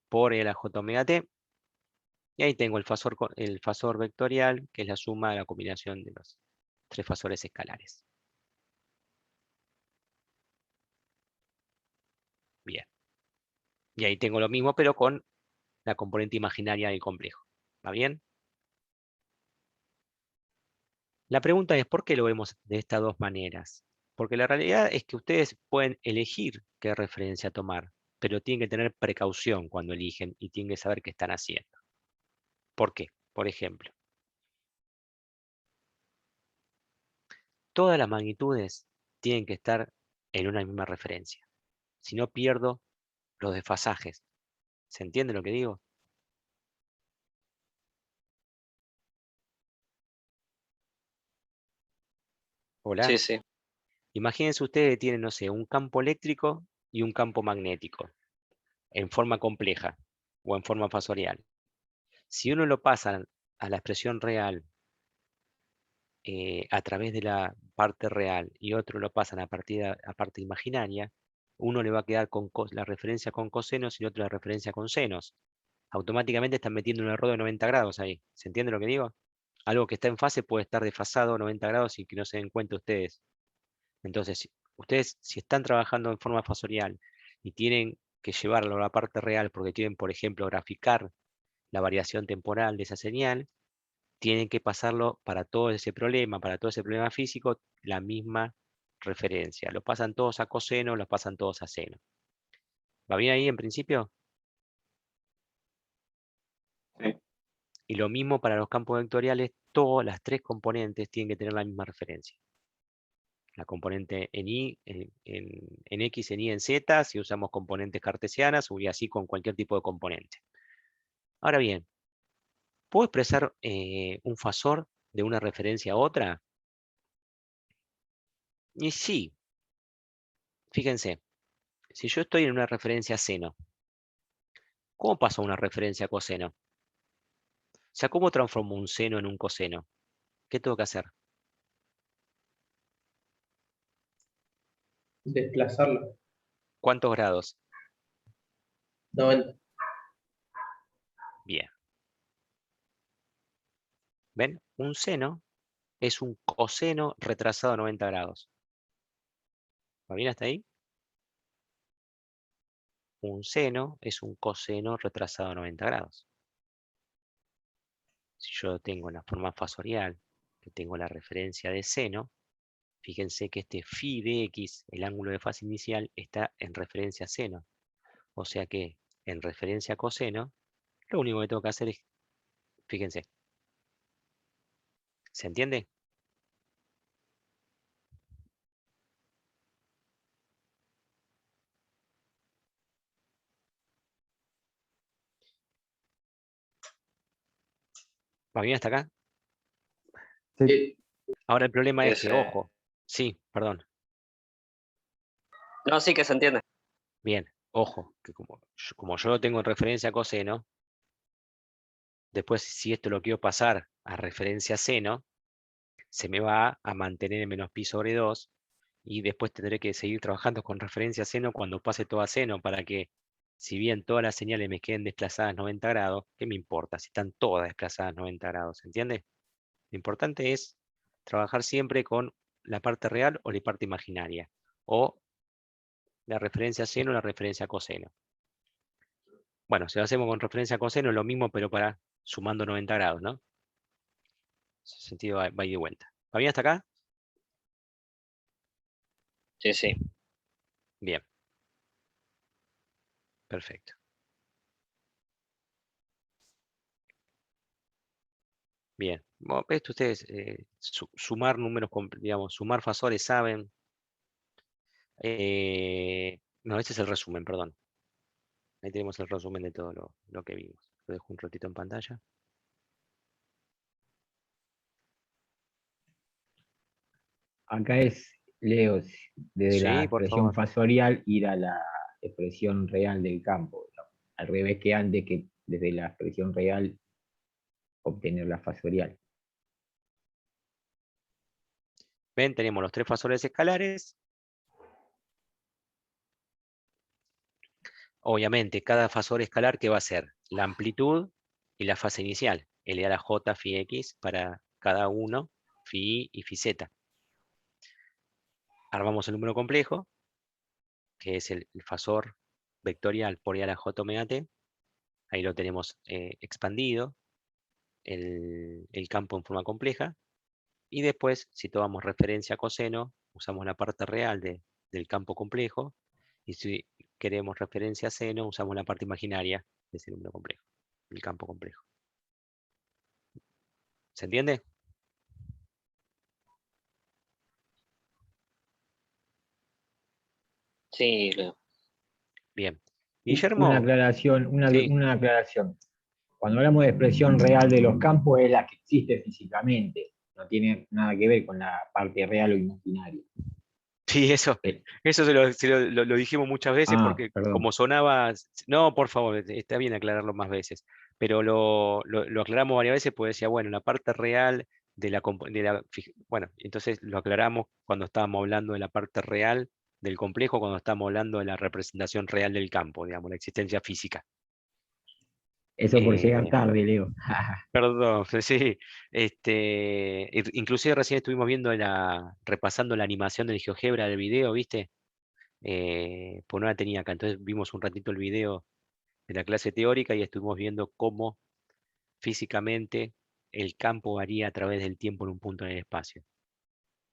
por el AJ omega t. Y ahí tengo el fasor vectorial, que es la suma de la combinación de los tres fasores escalares. Bien. Y ahí tengo lo mismo, pero con la componente imaginaria del complejo. ¿Va bien? La pregunta es, ¿por qué lo vemos de estas dos maneras? Porque la realidad es que ustedes pueden elegir qué referencia tomar, pero tienen que tener precaución cuando eligen y tienen que saber qué están haciendo. ¿Por qué? Por ejemplo, todas las magnitudes tienen que estar en una misma referencia. Si no, pierdo los desfasajes. ¿Se entiende lo que digo? Hola. Sí, sí. Imagínense ustedes que tienen, no sé, un campo eléctrico y un campo magnético en forma compleja o en forma fasorial. Si uno lo pasa a la expresión real a través de la parte real y otro lo pasan a parte imaginaria, uno le va a quedar con la referencia con cosenos y otro la referencia con senos. Automáticamente están metiendo un error de 90 grados ahí. ¿Se entiende lo que digo? Algo que está en fase puede estar desfasado 90 grados y que no se den cuenta ustedes. Entonces, ustedes si están trabajando en forma fasorial y tienen que llevarlo a la parte real porque quieren, por ejemplo, graficar la variación temporal de esa señal, tienen que pasarlo para todo ese problema físico, la misma referencia. Lo pasan todos a coseno, lo pasan todos a seno. ¿Va bien ahí en principio? Sí. Y lo mismo para los campos vectoriales, todas las tres componentes tienen que tener la misma referencia. La componente en Y, en X, en Y, en Z, si usamos componentes cartesianas, y así con cualquier tipo de componente. Ahora bien, ¿puedo expresar un fasor de una referencia a otra? Y sí, fíjense, si yo estoy en una referencia seno, ¿cómo paso a una referencia coseno? O sea, ¿cómo transformo un seno en un coseno? ¿Qué tengo que hacer? desplazarlo. ¿Cuántos grados? 90. Bien. ¿Ven? Un seno es un coseno retrasado a 90 grados. ¿Va bien hasta ahí? Un seno es un coseno retrasado a 90 grados. Si yo tengo la forma fasorial, que tengo la referencia de seno, Fíjense que este phi de x, el ángulo de fase inicial, está en referencia a seno. O sea que en referencia a coseno, lo único que tengo que hacer es, fíjense, ¿se entiende? ¿Va bien hasta acá? Sí, Ahora el problema es que, Ese- ojo, sí, perdón, No, sí que se entiende. bien, ojo, que como yo lo tengo en referencia a coseno, después si esto lo quiero pasar a referencia a seno, se me va a mantener en menos pi sobre 2, y después tendré que seguir trabajando con referencia a seno cuando pase todo a seno, para que, si bien todas las señales me queden desplazadas 90 grados, ¿qué me importa si están todas desplazadas 90 grados? ¿Entiende? Lo importante es trabajar siempre con la parte real o la parte imaginaria, o la referencia a seno o la referencia a coseno. Bueno, si lo hacemos con referencia a coseno, es lo mismo, pero para sumando 90 grados, ¿no? En ese sentido va y de vuelta. ¿Va bien hasta acá? Sí, sí. Bien. Perfecto. Bien. Bueno, esto ustedes, sumar números, digamos, sumar fasores saben. No, este es el resumen, perdón. Ahí tenemos el resumen de todo lo que vimos. Lo dejo un ratito en pantalla. Acá es, Leo, desde la Sí, por expresión favor. fasorial ir a la expresión real del campo, digamos. Al revés que antes, que desde la expresión real obtener la fasorial. Ven, tenemos los tres fasores escalares. Obviamente, cada fasor escalar, ¿qué va a ser? La amplitud y la fase inicial. L a la j phi x para cada uno, phi y phi z. Armamos el número complejo, que es el fasor vectorial por i a la j omega t. Ahí lo tenemos expandido, el campo en forma compleja. Y después, si tomamos referencia a coseno, usamos la parte real del campo complejo. Y si queremos referencia a seno, usamos la parte imaginaria de ese número complejo, el campo complejo. ¿Se entiende? Sí, Leo. Bien. Una Guillermo, aclaración, sí, una aclaración. Cuando hablamos de expresión real de los campos es la que existe físicamente, no tiene nada que ver con la parte real o imaginaria. sí, eso, Eh, eso lo dijimos muchas veces, porque perdón. como sonaba, no, por favor, está bien aclararlo más veces, pero lo aclaramos varias veces, pues decía, bueno, la parte real bueno, entonces lo aclaramos cuando estábamos hablando de la parte real del complejo, cuando estábamos hablando de la representación real del campo, digamos, la existencia física. Eso por llegar Eh, tarde, Leo. Perdón, sí. Inclusive recién estuvimos viendo repasando la animación del GeoGebra del video, ¿viste? Pues no la tenía acá, entonces vimos un ratito el video de la clase teórica y estuvimos viendo cómo físicamente el campo varía a través del tiempo en un punto en el espacio,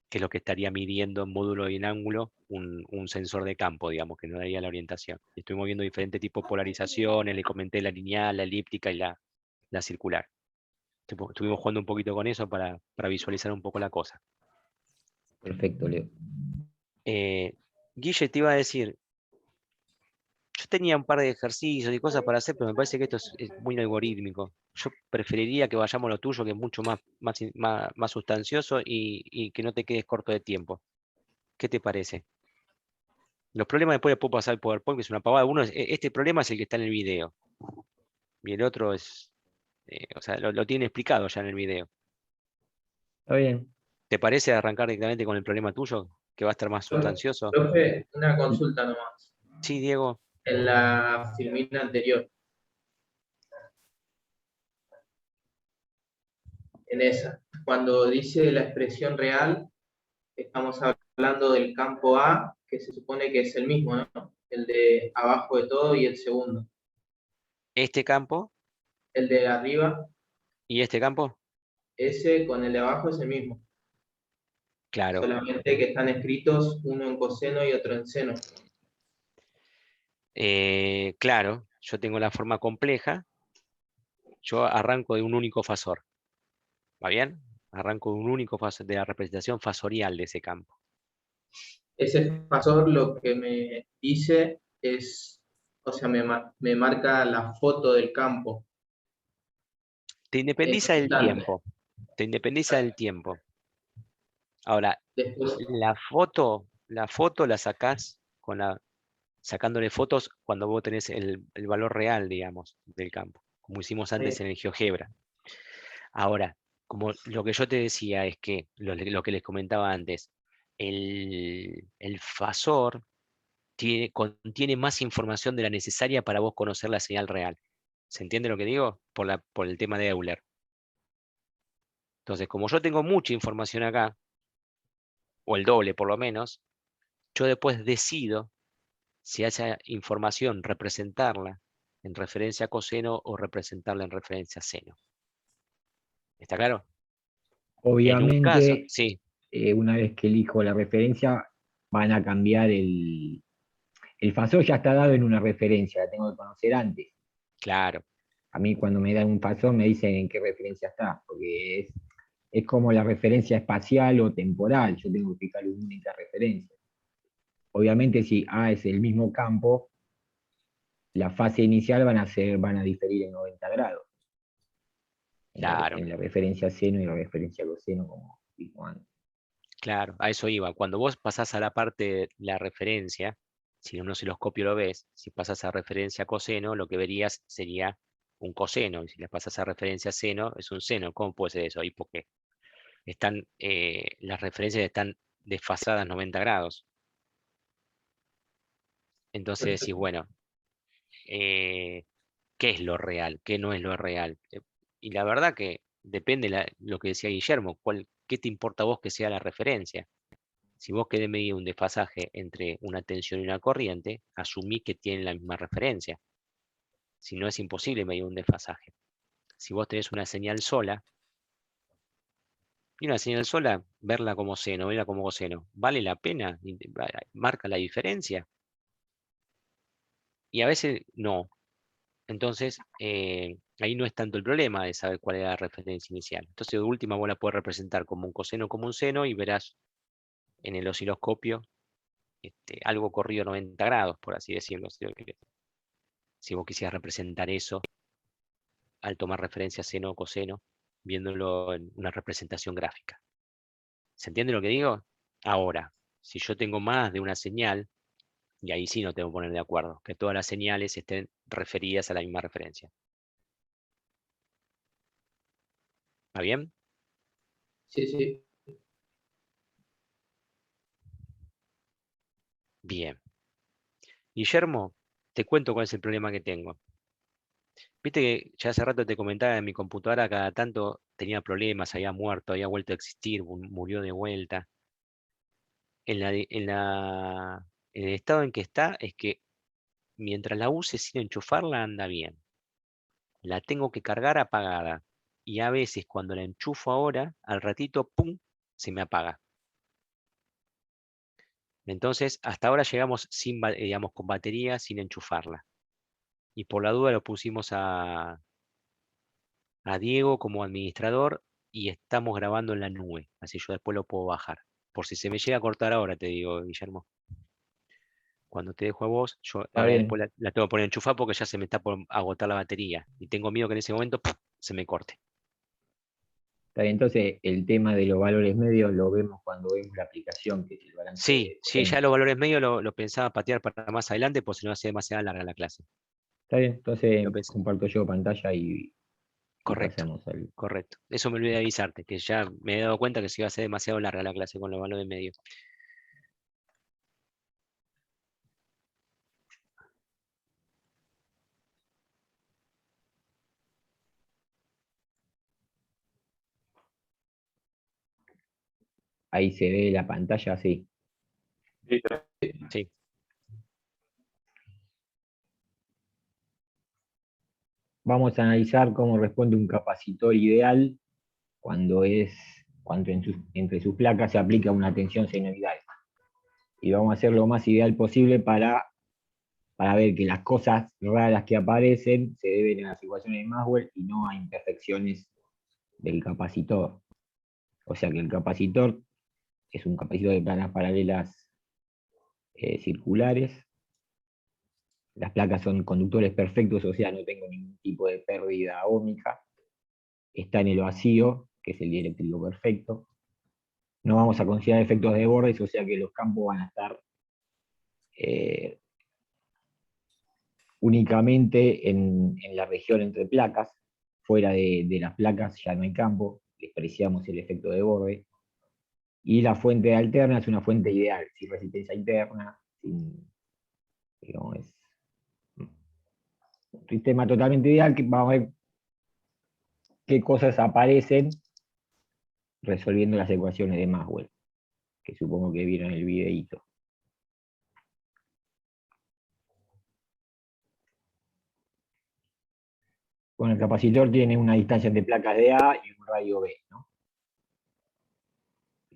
que es lo que estaría midiendo en módulo y en ángulo un sensor de campo, digamos, que nos daría la orientación. Y estuvimos viendo diferentes tipos de polarizaciones, le comenté la lineal, la elíptica y la circular. Estuvimos jugando un poquito con eso para visualizar un poco la cosa. Perfecto, Leo. Guille, te iba a decir, yo tenía un par de ejercicios y cosas para hacer, pero me parece que esto es muy algorítmico. Yo preferiría que vayamos a lo tuyo, que es mucho más sustancioso y que no te quedes corto de tiempo. ¿Qué te parece? Los problemas después les puedo pasar el PowerPoint, que es una pavada. Este problema es el que está en el video. Y el otro es, o sea, lo tiene explicado ya en el video. Está bien. ¿Te parece arrancar directamente con el problema tuyo, que va a estar más sustancioso? Profe, una consulta nomás. Sí, Diego. En la filmina anterior, en esa, cuando dice la expresión real, estamos hablando del campo A, que se supone que es el mismo, ¿no? El de abajo de todo y el segundo. Este campo El de arriba, y este campo. ese con el de abajo es el mismo. Claro. solamente que están escritos uno en coseno y otro en seno. Claro, yo tengo la forma compleja, yo arranco de un único fasor. ¿Va bien? Arranco de un único fasor, de la representación fasorial de ese campo. Ese fasor lo que me dice es, o sea, me marca la foto del campo. Te independiza del tiempo. Te independiza del tiempo. Ahora, Después, la foto la sacás sacándole fotos cuando vos tenés el valor real, digamos, del campo, como hicimos antes en el GeoGebra. Ahora, como lo que yo te decía es que, lo que les comentaba antes, el fasor contiene más información de la necesaria para vos conocer la señal real. ¿Se entiende lo que digo? Por el tema de Euler. Entonces, como yo tengo mucha información acá, o el doble por lo menos, yo después decido si a esa información representarla en referencia a coseno o representarla en referencia a seno. ¿Está claro? En un caso, Obviamente, sí, una vez que elijo la referencia, van a cambiar el fasor ya está dado en una referencia, la tengo que conocer antes. claro, A mí cuando me dan un fasor me dicen en qué referencia está, porque es como la referencia espacial o temporal, yo tengo que fijar una única referencia. Obviamente si A es el mismo campo, la fase inicial van a diferir en 90 grados, claro, en la referencia seno y la referencia coseno, como dijo antes. claro, a eso iba. Cuando vos pasás a la parte de la referencia, si en un osciloscopio lo ves, si pasas a referencia coseno, lo que verías sería un coseno, y si le pasas a referencia seno, es un seno. ¿Cómo puede ser eso? Y porque las referencias están desfasadas 90 grados. Entonces decís, bueno, eh, ¿qué es lo real? ¿Qué no es lo real? Y la verdad que depende lo que decía Guillermo, ¿qué te importa a vos que sea la referencia? Si vos querés medir un desfasaje entre una tensión y una corriente, asumí que tienen la misma referencia. Si no, es imposible medir un desfasaje. Si vos tenés una señal sola, y una señal sola, verla como seno, verla como coseno, ¿vale la pena? ¿Marca la diferencia? Y a veces no. Entonces, ahí no es tanto el problema de saber cuál es la referencia inicial. Entonces, de última, vos la podés representar como un coseno, como un seno, y verás en el osciloscopio algo corrido 90 grados, por así decirlo. Si vos quisieras representar eso al tomar referencia seno o coseno, viéndolo en una representación gráfica. ¿Se entiende lo que digo? Ahora, si yo tengo más de una señal, y ahí sí no tengo que poner de acuerdo, que todas las señales estén referidas a la misma referencia. ¿Está bien? sí, sí. Bien. Guillermo, te cuento cuál es el problema que tengo. Viste que ya hace rato te comentaba en mi computadora cada tanto tenía problemas, había muerto, había vuelto a existir, murió de vuelta. En el estado en que está es que mientras la use sin enchufarla anda bien. La tengo que cargar apagada. Y a veces cuando la enchufo ahora, al ratito, ¡pum!, se me apaga. Entonces, hasta ahora llegamos digamos, con batería sin enchufarla. Y por la duda lo pusimos a Diego como administrador y estamos grabando en la nube. Así yo después lo puedo bajar. Por si se me llega a cortar ahora, te digo, Guillermo. Cuando te dejo a vos, yo Está ahora después bien, la tengo que poner a enchufar porque ya se me está por agotar la batería. Y tengo miedo que en ese momento ¡pum!, se me corte. está bien. Entonces, el tema de los valores medios lo vemos cuando vemos la aplicación, que es el balance Sí, de sí, ya potencia. los valores medios lo pensaba patear para más adelante, por si no hace demasiado larga la clase. Está bien, Lo entonces pensé. comparto yo pantalla y Correcto, pasamos al... correcto. Eso me olvidé de avisarte, que ya me he dado cuenta que se iba a hacer demasiado larga la clase con los valores medios. Ahí se ve la pantalla así. Sí, Vamos a analizar cómo responde un capacitor ideal cuando es cuando entre sus placas se aplica una tensión senoidal. Y vamos a hacer lo más ideal posible para ver que las cosas raras que aparecen se deben a las ecuaciones de Maxwell y no a imperfecciones del capacitor. O sea que el capacitor es un capacitor de planas paralelas circulares. Las placas son conductores perfectos, o sea, no tengo ningún tipo de pérdida óhmica. Está en el vacío, que es el dieléctrico perfecto. No vamos a considerar efectos de bordes, o sea que los campos van a estar únicamente en la región entre placas. Fuera de las placas ya no hay campo, despreciamos el efecto de borde. Y la fuente alterna es una fuente ideal, sin resistencia interna, digamos, es un sistema totalmente ideal que vamos a ver qué cosas aparecen resolviendo las ecuaciones de Maxwell, que supongo que vieron el videíto. Bueno, el capacitor tiene una distancia entre placas de A y un radio B, ¿no?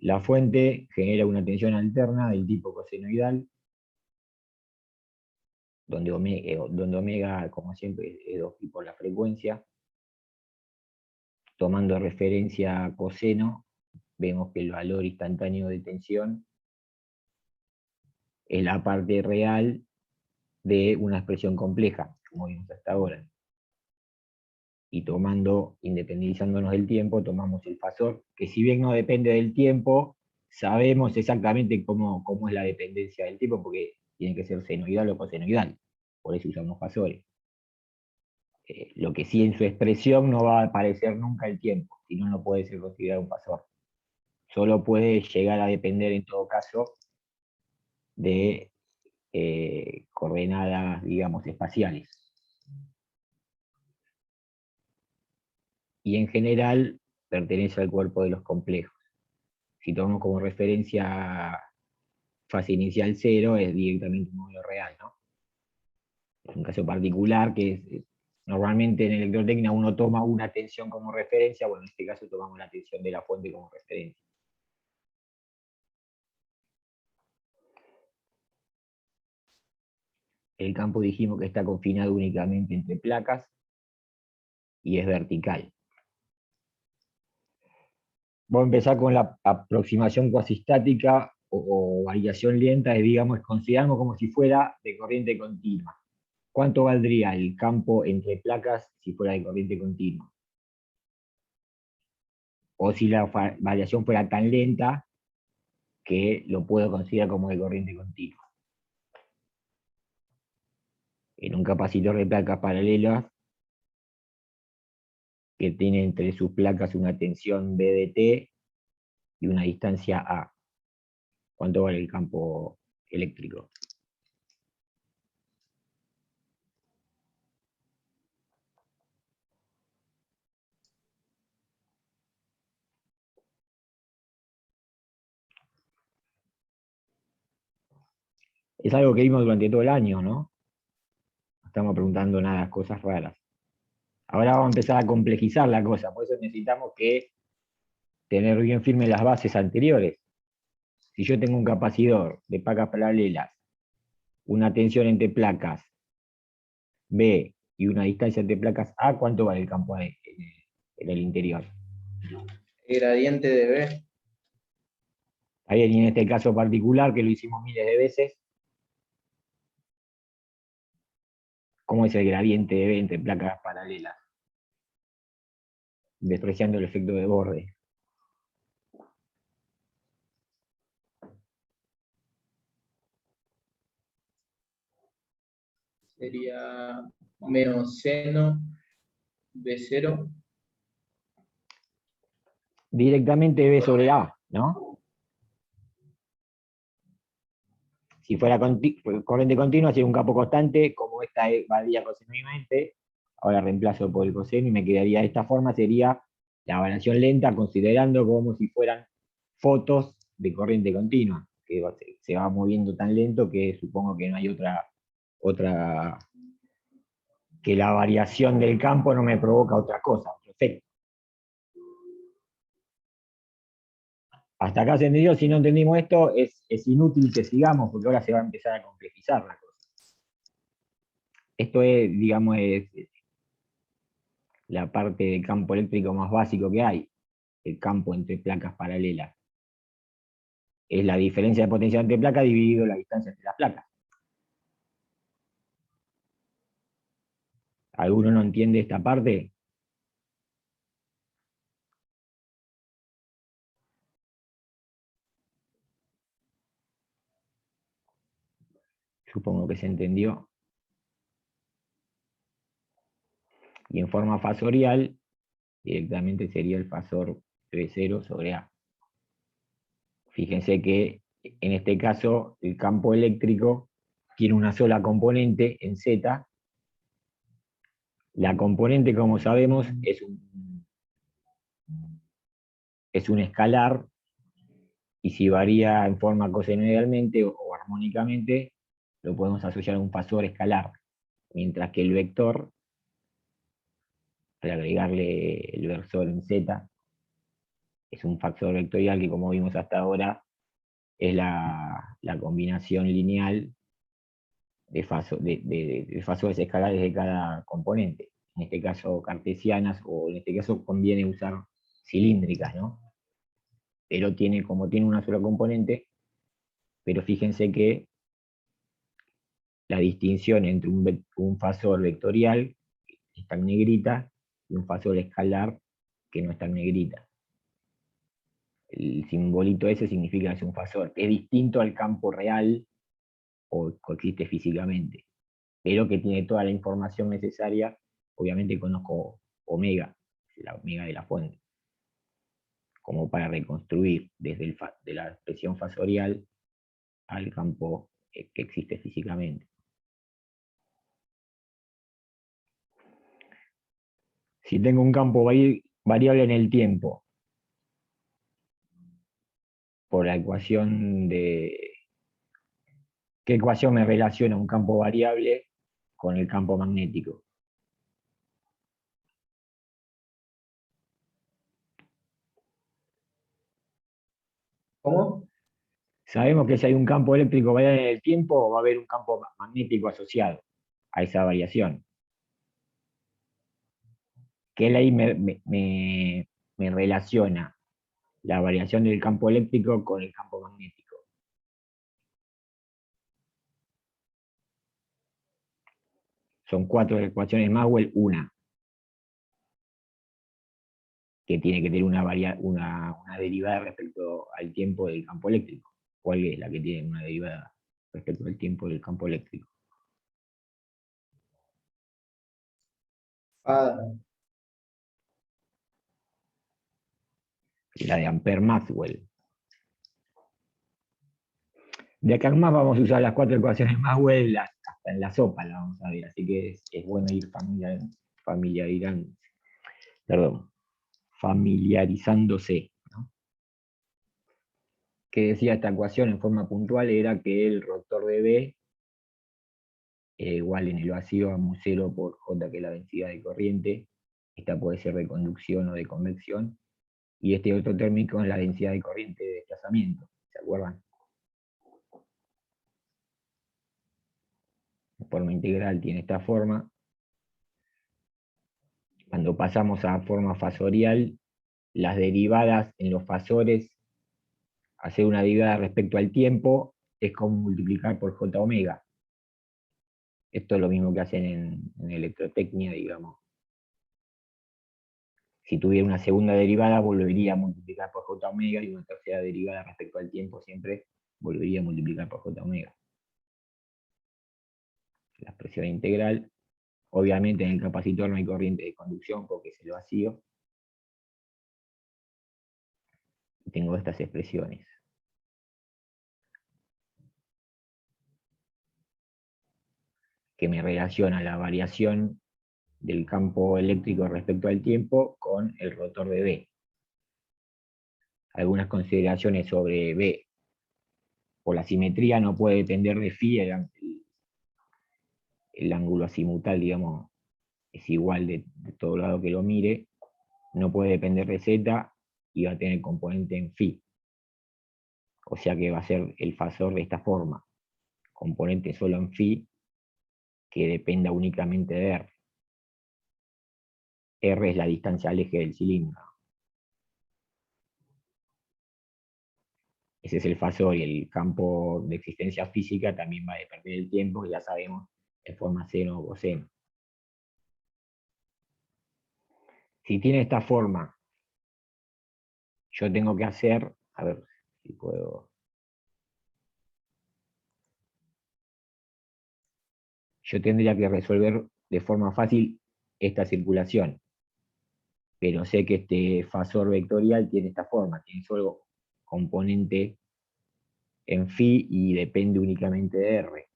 La fuente genera una tensión alterna del tipo cosenoidal, donde omega, como siempre, es 2 pi por la frecuencia. Tomando referencia a coseno, vemos que el valor instantáneo de tensión es la parte real de una expresión compleja, como vimos hasta ahora. Y independizándonos del tiempo, tomamos el fasor, que si bien no depende del tiempo, sabemos exactamente cómo es la dependencia del tiempo, porque tiene que ser senoidal o cosenoidal. Por eso usamos fasores. Lo que sí en su expresión no va a aparecer nunca el tiempo, si no, no puede ser considerado un fasor. Solo puede llegar a depender en todo caso de coordenadas, digamos, espaciales. Y en general pertenece al cuerpo de los complejos. Si tomamos como referencia fase inicial 0, es directamente un modelo real, ¿no? Es un caso particular que normalmente en electrotécnica uno toma una tensión como referencia, bueno, en este caso tomamos la tensión de la fuente como referencia. El campo dijimos que está confinado únicamente entre placas y es vertical. Voy a empezar con la aproximación cuasistática o variación lenta, digamos, consideramos como si fuera de corriente continua. ¿Cuánto valdría el campo entre placas si fuera de corriente continua? O si la variación fuera tan lenta que lo puedo considerar como de corriente continua. En un capacitor de placas paralelas que tiene entre sus placas una tensión B de T y una distancia A. ¿Cuánto vale el campo eléctrico? Es algo que vimos durante todo el año, ¿no? No estamos preguntando nada, cosas raras. Ahora vamos a empezar a complejizar la cosa, por eso necesitamos que tener bien firmes las bases anteriores. Si yo tengo un capacitor de placas paralelas, una tensión entre placas B y una distancia entre placas A, ¿cuánto vale el campo en el interior? El gradiente de B. Ahí en este caso particular, que lo hicimos miles de veces, ¿cómo es el gradiente de B entre placas paralelas? Despreciando el efecto de borde. Sería menos seno B0. Directamente B sobre A, ¿no? Si fuera corriente continua, sería un campo constante, como esta valía cosenoidalmente. Ahora reemplazo por el coseno y me quedaría de esta forma, sería la variación lenta, considerando como si fueran fotos de corriente continua, que se va moviendo tan lento que supongo que no hay otra que la variación del campo no me provoca otra cosa, otro efecto. Hasta acá se entendió. Si no entendimos esto, es inútil que sigamos, porque ahora se va a empezar a complejizar la cosa. Esto es, digamos, es la parte de campo eléctrico más básico que hay, el campo entre placas paralelas. Es la diferencia de potencia entre placas dividido la distancia entre las placas. ¿Alguno no entiende esta parte? Supongo que se entendió. Y en forma fasorial, directamente sería el fasor V0 sobre A. Fíjense que en este caso el campo eléctrico tiene una sola componente en Z. La componente, como sabemos, es un escalar, y si varía en forma cosenoidalmente o armónicamente, lo podemos asociar a un fasor escalar, mientras que el vector, al agregarle el versor en Z, es un factor vectorial que, como vimos hasta ahora, es la combinación lineal de fasores escalares de cada componente. En este caso cartesianas, o en este caso conviene usar cilíndricas, ¿no? Pero como tiene una sola componente, pero fíjense que la distinción entre un fasor vectorial, que está en negrita, y un fasor escalar, que no está en negrita. El simbolito ese significa que es un fasor. Es distinto al campo real, o coexiste físicamente, pero que tiene toda la información necesaria. Obviamente conozco omega, la omega de la fuente, como para reconstruir desde de la expresión fasorial al campo que existe físicamente. Si tengo un campo variable en el tiempo, por la ecuación de... ¿Qué ecuación me relaciona un campo variable con el campo magnético? ¿Cómo? Sabemos que si hay un campo eléctrico variable en el tiempo, va a haber un campo magnético asociado a esa variación. ¿Qué ley me relaciona la variación del campo eléctrico con el campo magnético? Son 4 ecuaciones Maxwell, una que tiene que tener una derivada respecto al tiempo del campo eléctrico. ¿Cuál es la que tiene una derivada respecto al tiempo del campo eléctrico? La de Ampère-Maxwell. De acá en más vamos a usar las 4 ecuaciones Maxwell, hasta en la sopa la vamos a ver, así que es bueno ir familiarizándose, ¿no? Que decía esta ecuación en forma puntual era que el rotor de B era igual en el vacío a mu0 por J, que es la densidad de corriente. Esta puede ser de conducción o de convección. Y este otro térmico es la densidad de corriente de desplazamiento. ¿Se acuerdan? En forma integral tiene esta forma. Cuando pasamos a forma fasorial, las derivadas en los fasores, hacer una derivada respecto al tiempo, es como multiplicar por J omega. Esto es lo mismo que hacen en electrotecnia, digamos. Si tuviera una segunda derivada, volvería a multiplicar por J omega, y una tercera derivada respecto al tiempo siempre volvería a multiplicar por J omega. La expresión integral, obviamente en el capacitor no hay corriente de conducción porque es el vacío. Y tengo estas expresiones. Que me relaciona la variación del campo eléctrico respecto al tiempo con el rotor de B. Algunas consideraciones sobre B. Por la simetría no puede depender de phi, el ángulo azimutal, digamos, es igual de todo lado que lo mire. No puede depender de Z y va a tener componente en phi. O sea que va a ser el fasor de esta forma. Componente solo en phi que dependa únicamente de R. R es la distancia al eje del cilindro. Ese es el fasor y el campo de existencia física también va a depender del tiempo, ya sabemos, en forma seno o coseno. Si tiene esta forma, yo tengo que hacer, a ver si puedo. Yo tendría que resolver de forma fácil esta circulación, pero sé que este fasor vectorial tiene esta forma, tiene solo componente en phi y depende únicamente de R.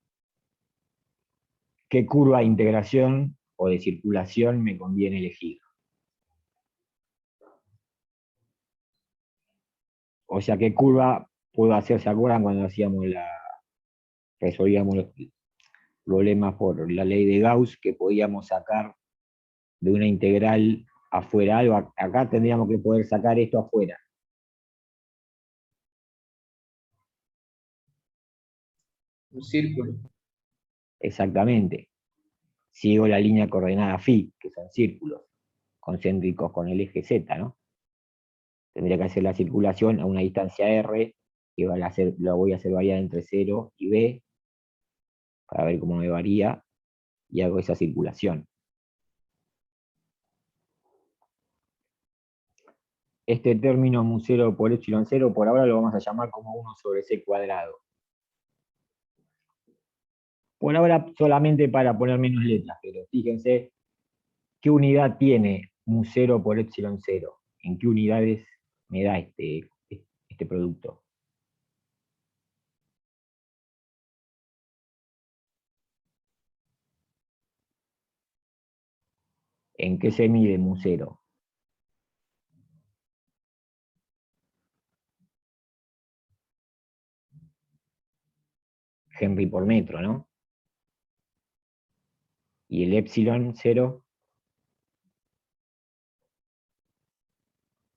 ¿Qué curva de integración o de circulación me conviene elegir? O sea, ¿qué curva puedo hacer? ¿Se acuerdan cuando resolvíamos los problemas por la ley de Gauss, que podíamos sacar de una integral afuera algo? Acá tendríamos que poder sacar esto afuera. Un círculo. Exactamente. Sigo la línea coordenada phi, que son círculos concéntricos con el eje z, ¿no? Tendría que hacer la circulación a una distancia r, que la voy a hacer variar entre 0 y b, para ver cómo me varía, y hago esa circulación. Este término mu0 por epsilon 0, por ahora lo vamos a llamar como 1 sobre c cuadrado. Por ahora solamente para poner menos letras, pero fíjense qué unidad tiene mu0 por epsilon 0. ¿En qué unidades me da este producto? ¿En qué se mide mu0? Henry por metro, ¿no? Y el epsilon 0,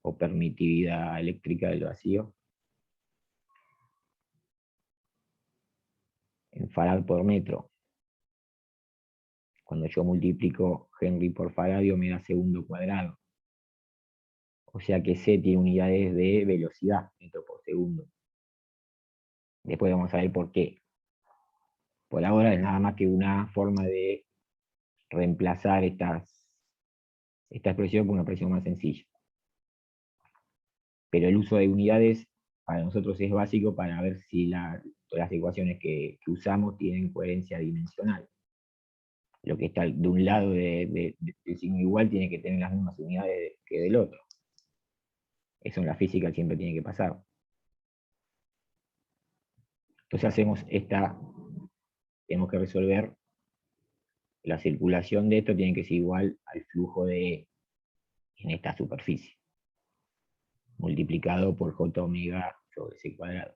o permitividad eléctrica del vacío, en farad por metro. Cuando yo multiplico Henry por faradio me da segundo cuadrado. O sea que C tiene unidades de velocidad, metro por segundo. Después vamos a ver por qué. Por ahora es nada más que una forma de reemplazar esta expresión por una expresión más sencilla. Pero el uso de unidades para nosotros es básico para ver si las ecuaciones que usamos tienen coherencia dimensional. Lo que está de un lado del signo igual tiene que tener las mismas unidades que del otro. Eso en la física siempre tiene que pasar. Entonces tenemos que resolver la circulación de esto, tiene que ser igual al flujo de E en esta superficie, multiplicado por J omega sobre C cuadrado.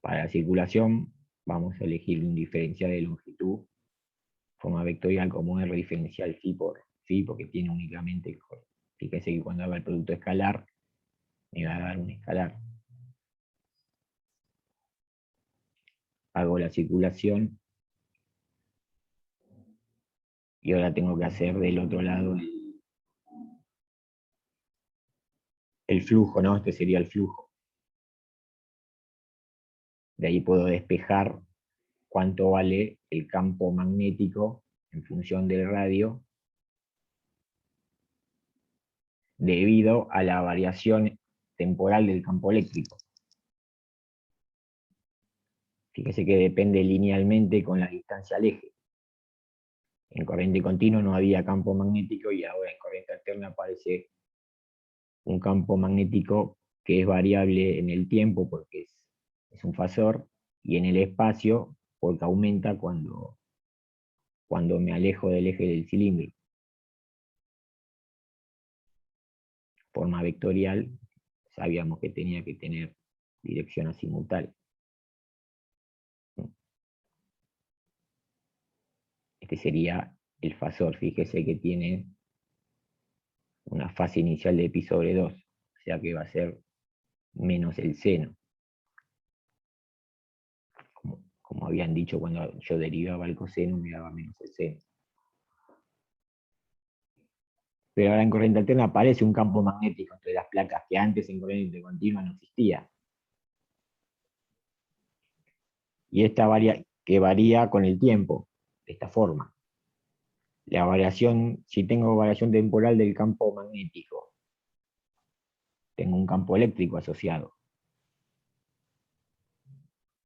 Para la circulación vamos a elegir un diferencial de longitud, forma vectorial como R diferencial phi por phi, porque tiene únicamente, fíjese que cuando haga el producto escalar, me va a dar un escalar. Hago la circulación y ahora tengo que hacer del otro lado el flujo, ¿no? Este sería el flujo. De ahí puedo despejar cuánto vale el campo magnético en función del radio debido a la variación temporal del campo eléctrico. Fíjese que depende linealmente con la distancia al eje. En corriente continua no había campo magnético y ahora en corriente alterna aparece un campo magnético que es variable en el tiempo porque es un fasor, y en el espacio porque aumenta cuando me alejo del eje del cilindro. Forma vectorial, sabíamos que tenía que tener dirección azimutal. Este sería el fasor, fíjese que tiene una fase inicial de pi sobre 2, o sea que va a ser menos el seno. Como habían dicho, cuando yo derivaba el coseno me daba menos el seno. Pero ahora en corriente alterna aparece un campo magnético entre las placas que antes en corriente continua no existía. Y esta varía con el tiempo, de esta forma. La variación, si tengo variación temporal del campo magnético, tengo un campo eléctrico asociado.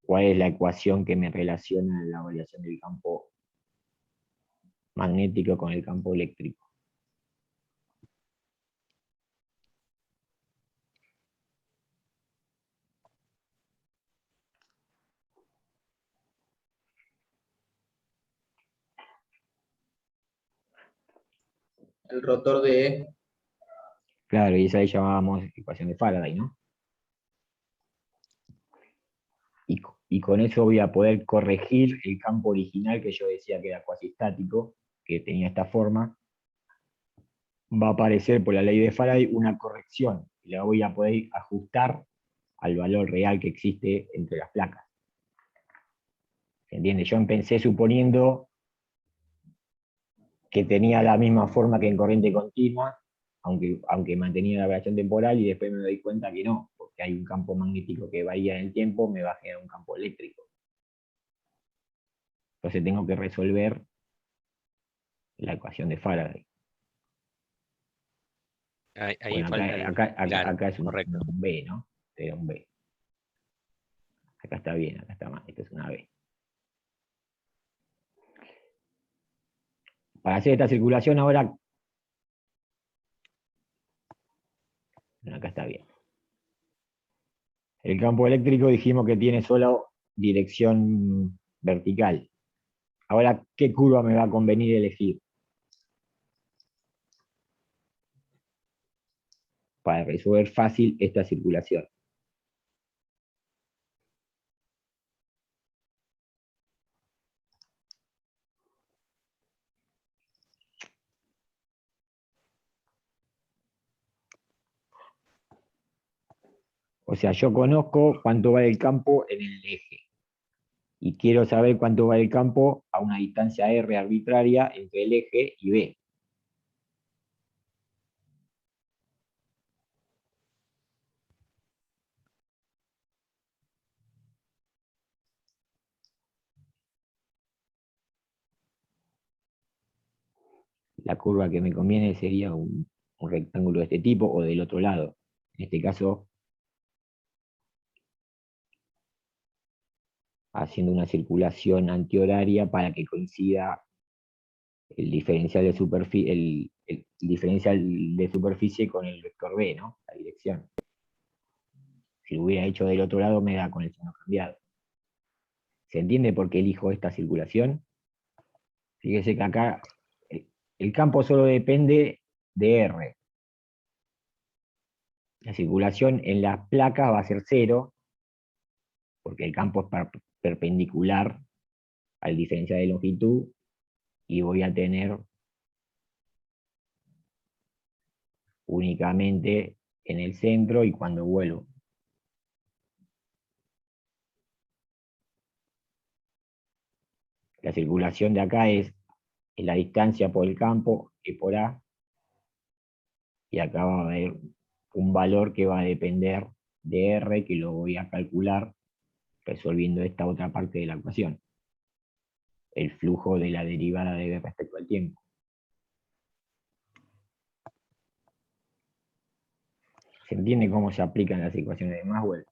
¿Cuál es la ecuación que me relaciona la variación del campo magnético con el campo eléctrico? El rotor de E. Claro, y esa le llamábamos ecuación de Faraday, ¿no? Y con eso voy a poder corregir el campo original que yo decía que era cuasi estático, que tenía esta forma. Va a aparecer por la ley de Faraday una corrección, y la voy a poder ajustar al valor real que existe entre las placas. ¿Se entiende? Yo empecé suponiendo que tenía la misma forma que en corriente continua, aunque mantenía la variación temporal, y después me doy cuenta que no, porque hay un campo magnético que varía en el tiempo, me va a generar un campo eléctrico. Entonces tengo que resolver la ecuación de Faraday. Ahí Bueno, falta el... claro, acá es un correcto. B, ¿no? Era un B. Acá está bien, acá está mal. Esto es una B. Para hacer esta circulación ahora... Bueno, acá está bien. El campo eléctrico dijimos que tiene solo dirección vertical. Ahora, ¿qué curva me va a convenir elegir para resolver fácil esta circulación? O sea, yo conozco cuánto va el campo en el eje. Y quiero saber cuánto va el campo a una distancia R arbitraria entre el eje y B. La curva que me conviene sería un rectángulo de este tipo o del otro lado. En este caso, haciendo una circulación antihoraria para que coincida el diferencial de superficie, el diferencial de superficie con el vector B, ¿no? La dirección. Si lo hubiera hecho del otro lado, me da con el signo cambiado. ¿Se entiende por qué elijo esta circulación? Fíjese que acá el campo solo depende de R. La circulación en las placas va a ser 0, porque el campo es perpendicular al diferencial de longitud, y voy a tener únicamente en el centro y cuando vuelvo. La circulación de acá es la distancia por el campo, E por A, y acá va a haber un valor que va a depender de R, que lo voy a calcular resolviendo esta otra parte de la ecuación, el flujo de la derivada de B respecto al tiempo. ¿Se entiende cómo se aplican las ecuaciones de Maxwell?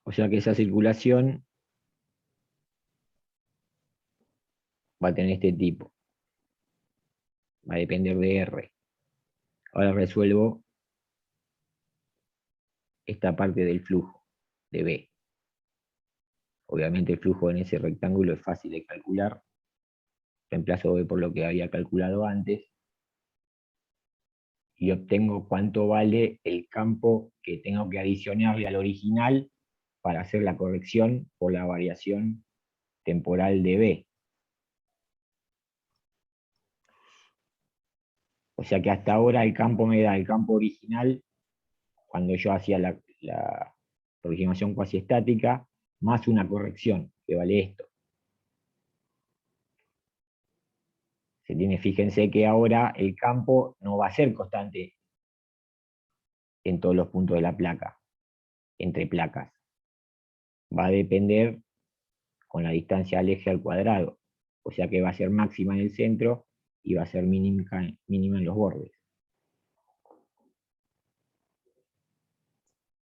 O sea que esa circulación va a tener este tipo. Va a depender de R. Ahora resuelvo esta parte del flujo de B. Obviamente el flujo en ese rectángulo es fácil de calcular. Reemplazo B por lo que había calculado antes. Y obtengo cuánto vale el campo que tengo que adicionarle al original para hacer la corrección por la variación temporal de B. O sea que hasta ahora el campo me da el campo original, cuando yo hacía la aproximación cuasi estática, más una corrección, que vale esto. Fíjense que ahora el campo no va a ser constante en todos los puntos de la placa, entre placas. Va a depender con la distancia al eje al cuadrado. O sea que va a ser máxima en el centro y va a ser mínima en los bordes.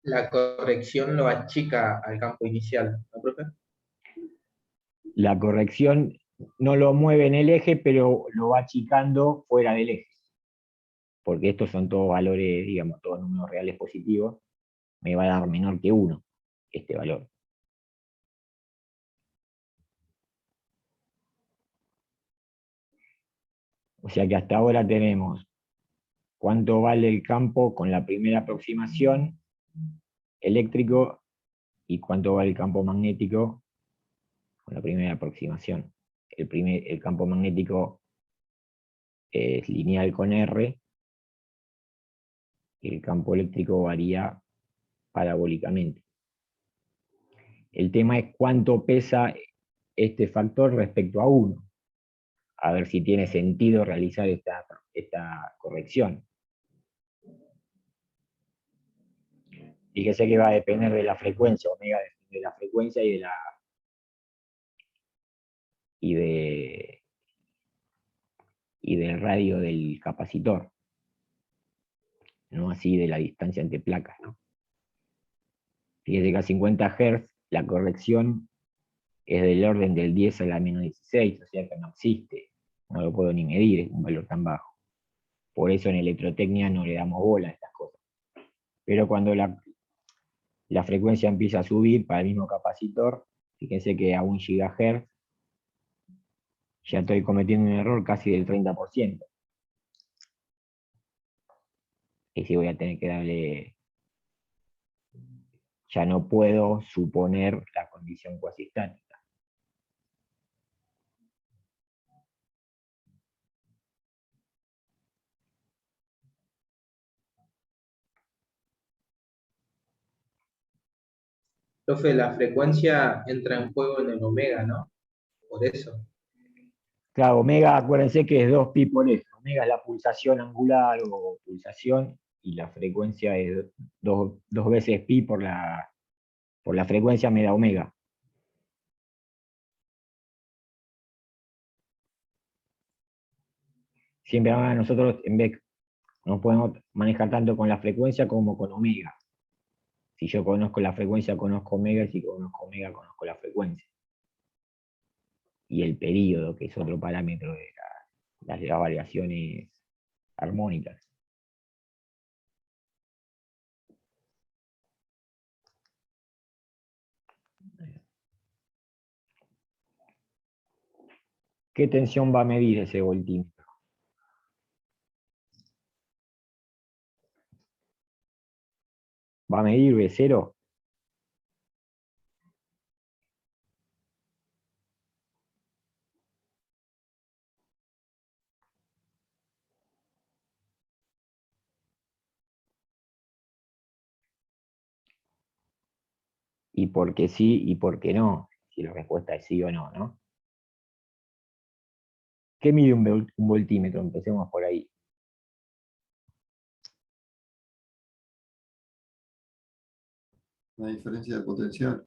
La corrección lo achica al campo inicial, ¿no, profe? La corrección no lo mueve en el eje, pero lo va achicando fuera del eje. Porque estos son todos valores, digamos, todos números reales positivos. Me va a dar menor que 1 este valor. O sea que hasta ahora tenemos cuánto vale el campo con la primera aproximación eléctrico y cuánto vale el campo magnético con la primera aproximación. El campo magnético es lineal con R y el campo eléctrico varía parabólicamente. El tema es cuánto pesa este factor respecto a 1. A ver si tiene sentido realizar esta corrección. Fíjese que va a depender de la frecuencia, omega depende de la frecuencia y del radio del capacitor, no así de la distancia entre placas, ¿no? Fíjese que a 50 Hz la corrección es del orden del 10 a la menos 16, o sea que no existe, no lo puedo ni medir, es un valor tan bajo. Por eso en electrotecnia no le damos bola a estas cosas. Pero cuando la frecuencia empieza a subir para el mismo capacitor, fíjense que a 1 GHz ya estoy cometiendo un error casi del 30%. Y si voy a tener que darle, ya no puedo suponer la condición cuasi estática. Profe, la frecuencia entra en juego en el omega, ¿no? Por eso. Claro, omega, acuérdense que es 2pi por eje. Omega es la pulsación angular o pulsación, y la frecuencia es dos veces pi por la frecuencia me da omega. Siempre nosotros en vez nos podemos manejar tanto con la frecuencia como con omega. Si yo conozco la frecuencia, conozco omega, y si conozco omega, conozco la frecuencia. Y el período, que es otro parámetro de las variaciones armónicas. ¿Qué tensión va a medir ese voltímetro? ¿Va a medir V0? Y por qué sí y por qué no, si la respuesta es sí o no, ¿no? ¿Qué mide un voltímetro? Empecemos por ahí. La diferencia de potencial.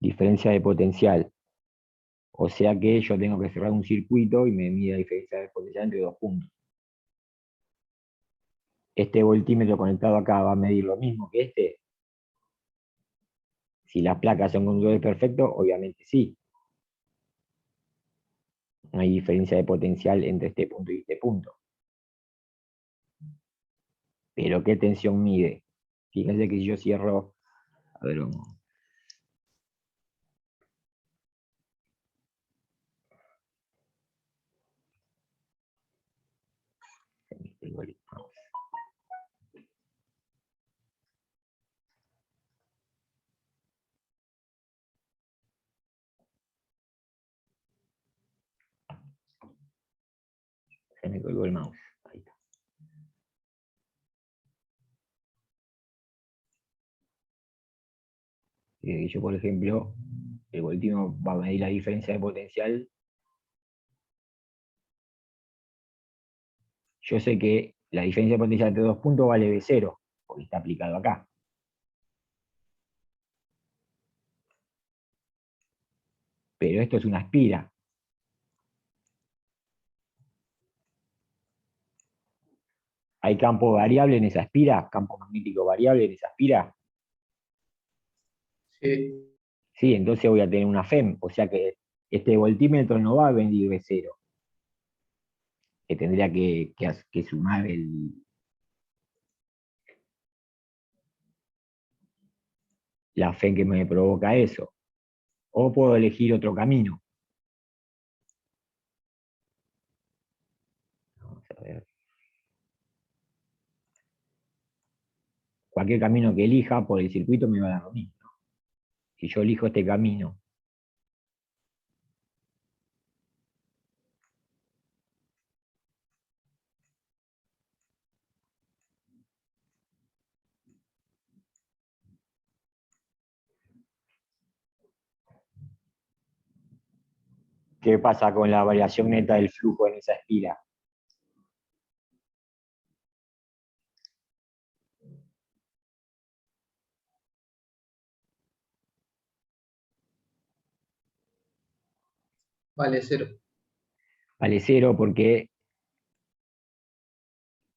Diferencia de potencial. O sea que yo tengo que cerrar un circuito y me mide la diferencia de potencial entre dos puntos. Este voltímetro conectado acá va a medir lo mismo que este. Si las placas son conductores perfectos, obviamente sí. No hay diferencia de potencial entre este punto y este punto. Pero ¿qué tensión mide? Fíjense que si yo cierro, a ver, Se me colgó el mouse. Ahí está. Yo, por ejemplo, el voltímetro va a medir la diferencia de potencial. Yo sé que la diferencia de potencial entre dos puntos vale B0, porque está aplicado acá. Pero esto es una espira. ¿Hay campo variable en esa espira? ¿Campo magnético variable en esa espira? Sí, Sí, entonces voy a tener una FEM, o sea que este voltímetro no va a medir B0, que tendría que sumar la FEM que me provoca eso. O puedo elegir otro camino. Vamos a ver. Cualquier camino que elija por el circuito me va a dar lo mismo. Si yo elijo este camino, ¿qué pasa con la variación neta del flujo en esa espira? vale 0. Vale 0 porque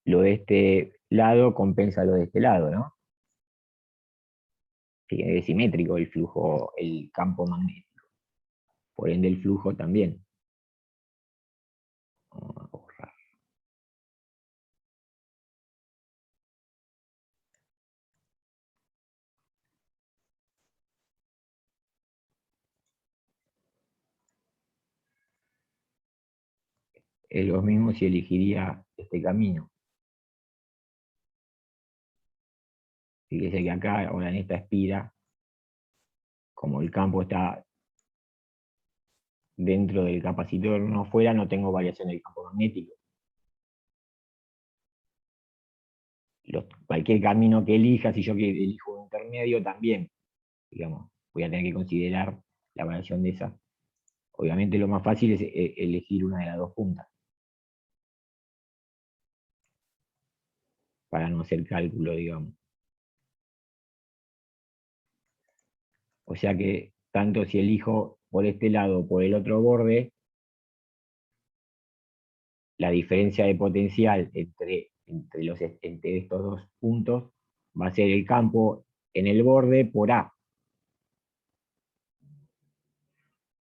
lo de este lado compensa lo de este lado, ¿no? Sí, es simétrico el flujo, el campo magnético. Por ende el flujo también. Vamos a borrar. Es lo mismo si elegiría este camino. Fíjese que acá, ahora en esta espira, como el campo está dentro del capacitor, no fuera, no tengo variación del campo magnético. Cualquier camino que elija, si yo elijo un intermedio, también, digamos, voy a tener que considerar la variación de esa. Obviamente lo más fácil es elegir una de las dos puntas, para no hacer cálculo, digamos. O sea que, tanto si elijo por este lado o por el otro borde, la diferencia de potencial entre estos dos puntos va a ser el campo en el borde por A.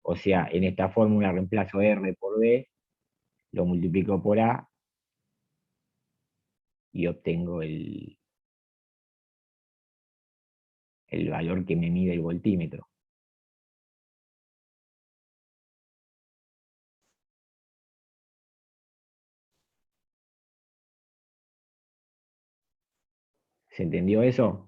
O sea, en esta fórmula reemplazo R por B, lo multiplico por A y obtengo el valor que me mide el voltímetro. ¿Se entendió eso?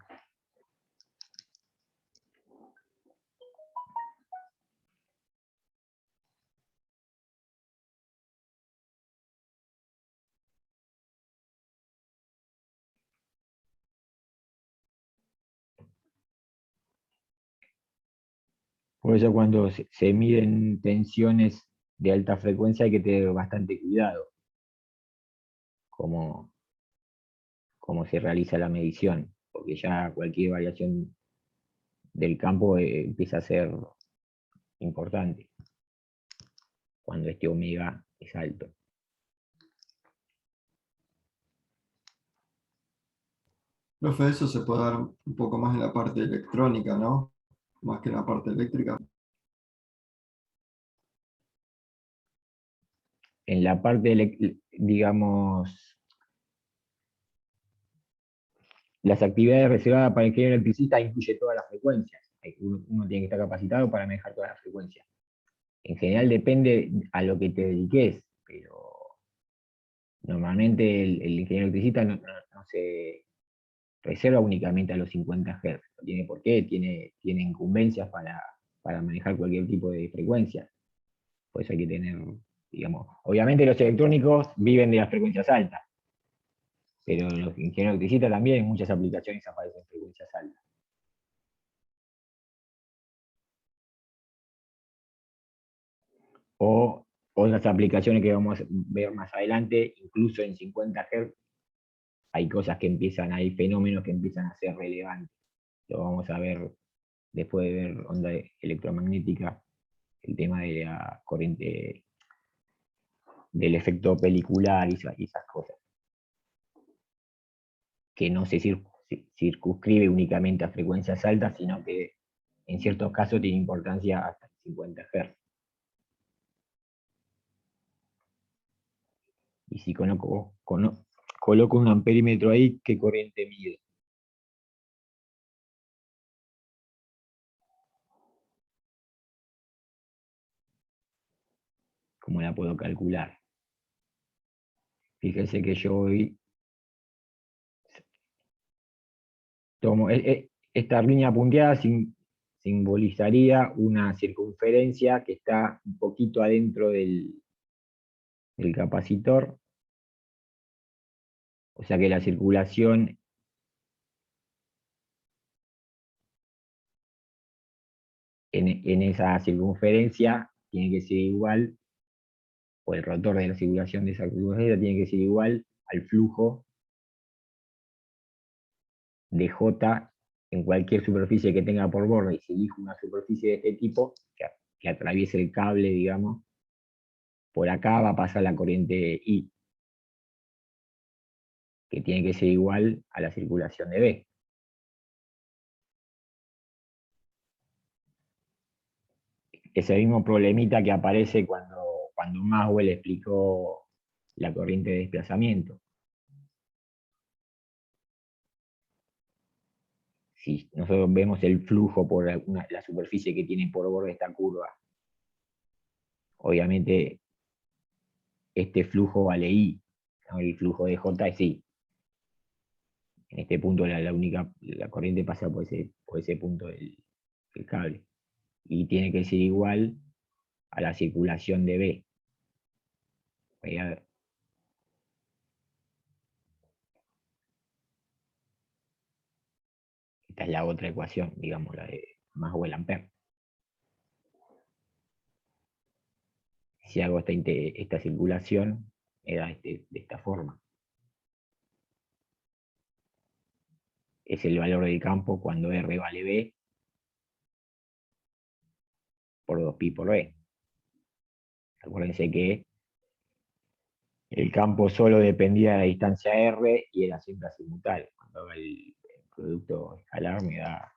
Por eso cuando se miden tensiones de alta frecuencia hay que tener bastante cuidado cómo se realiza la medición, porque ya cualquier variación del campo empieza a ser importante cuando este omega es alto. Profe, eso se puede dar un poco más en la parte electrónica, ¿no? Más que en la parte eléctrica. En la parte, digamos, las actividades reservadas para el ingeniero electricista incluye todas las frecuencias. Uno tiene que estar capacitado para manejar todas las frecuencias. En general depende a lo que te dediques, pero normalmente el ingeniero electricista no se reserva únicamente a los 50 Hz. No tiene por qué, tiene incumbencias para manejar cualquier tipo de frecuencia. Por eso hay que tener digamos. Obviamente los electrónicos viven de las frecuencias altas, pero los ingenieros electricistas también en muchas aplicaciones aparecen frecuencias altas. O otras aplicaciones que vamos a ver más adelante, incluso en 50 Hz, hay cosas que empiezan, hay fenómenos que empiezan a ser relevantes. Lo vamos a ver después de ver onda electromagnética, el tema de la corriente, del efecto pelicular y esas cosas, que no se circunscribe únicamente a frecuencias altas, sino que en ciertos casos tiene importancia hasta 50 Hz. Y si coloco un amperímetro ahí, ¿qué corriente mide? ¿Cómo la puedo calcular? Fíjense que yo hoy tomo esta línea punteada simbolizaría una circunferencia que está un poquito adentro del capacitor. O sea que la circulación en esa circunferencia tiene que ser igual, o el rotor de la circulación de esa circunferencia tiene que ser igual al flujo de J en cualquier superficie que tenga por borde. Y si elijo una superficie de este tipo, que atraviese el cable, digamos, por acá va a pasar la corriente I, que tiene que ser igual a la circulación de B. Ese mismo problemita que aparece cuando Maxwell explicó la corriente de desplazamiento. Si nosotros vemos el flujo por la superficie que tiene por borde esta curva, obviamente este flujo vale I, ¿no? El flujo de J es I. En este punto la corriente pasa por ese punto del cable. Y tiene que ser igual a la circulación de B. Voy a ver. Esta es la otra ecuación, digamos, la de Maxwell-Ampère. Si hago esta circulación, me da de esta forma. Es el valor del campo cuando R vale B por 2pi por B. Acuérdense que el campo solo dependía de la distancia R y era siempre azimutal. Cuando hago el producto escalar me da,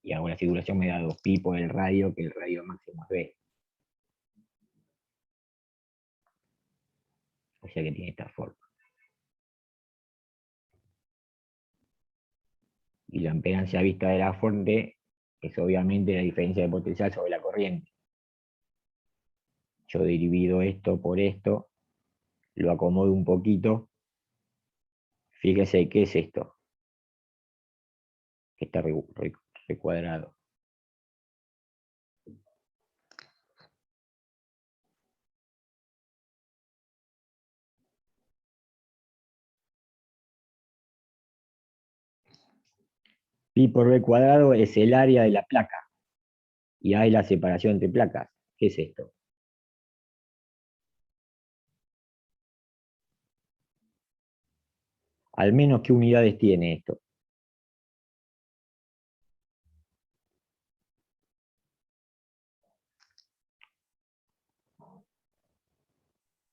y hago la circulación me da 2pi por el radio, que el radio máximo es B. O sea que tiene esta forma. Y la impedancia vista de la fuente es obviamente la diferencia de potencial sobre la corriente. Yo divido esto por esto, lo acomodo un poquito. Fíjese qué es esto, que está recuadrado. Pi por B cuadrado es el área de la placa. Y hay la separación entre placas. ¿Qué es esto? Al menos, ¿qué unidades tiene esto?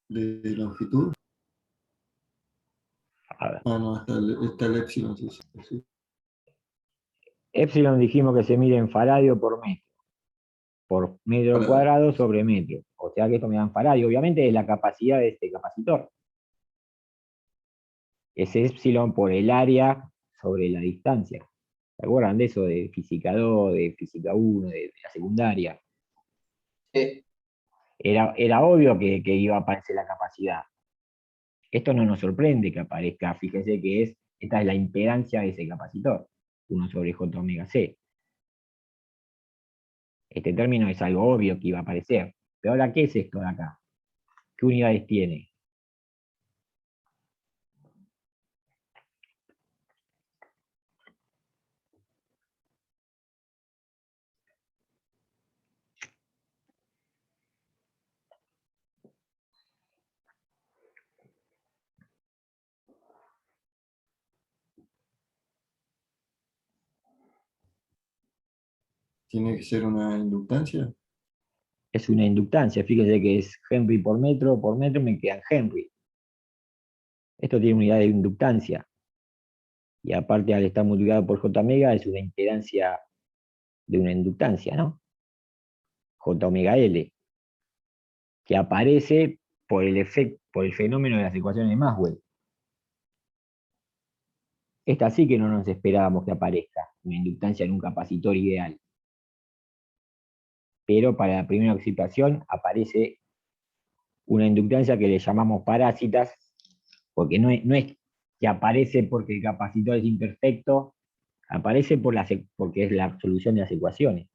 De longitud. A ver. Ah, no, está el épsilon. Sí. Epsilon dijimos que se mide en faradio por metro. Por metro Faradio. cuadrado sobre metro. O sea que esto me da en faradio. Obviamente es la capacidad de este capacitor. Es epsilon por el área sobre la distancia. ¿Se acuerdan de eso de física 2, de física 1, de la secundaria? Sí. Era obvio que iba a aparecer la capacidad. Esto no nos sorprende que aparezca, fíjense que esta es la impedancia de ese capacitor, 1 sobre J omega C. Este término es algo obvio que iba a aparecer. Pero ahora, ¿qué es esto de acá? ¿Qué unidades tiene? ¿Tiene que ser una inductancia? Es una inductancia, fíjense que es Henry por metro me quedan Henry. Esto tiene unidad de inductancia. Y aparte, al estar multiplicado por J omega, es una impedancia de una inductancia, ¿no? J omega L, que aparece por el efecto, por el fenómeno de las ecuaciones de Maxwell. Esta sí que no nos esperábamos que aparezca, una inductancia en un capacitor ideal. Pero para la primera oxidación aparece una inductancia que le llamamos parásitas, porque no es que aparece porque el capacitor es imperfecto, aparece porque es la solución de las ecuaciones.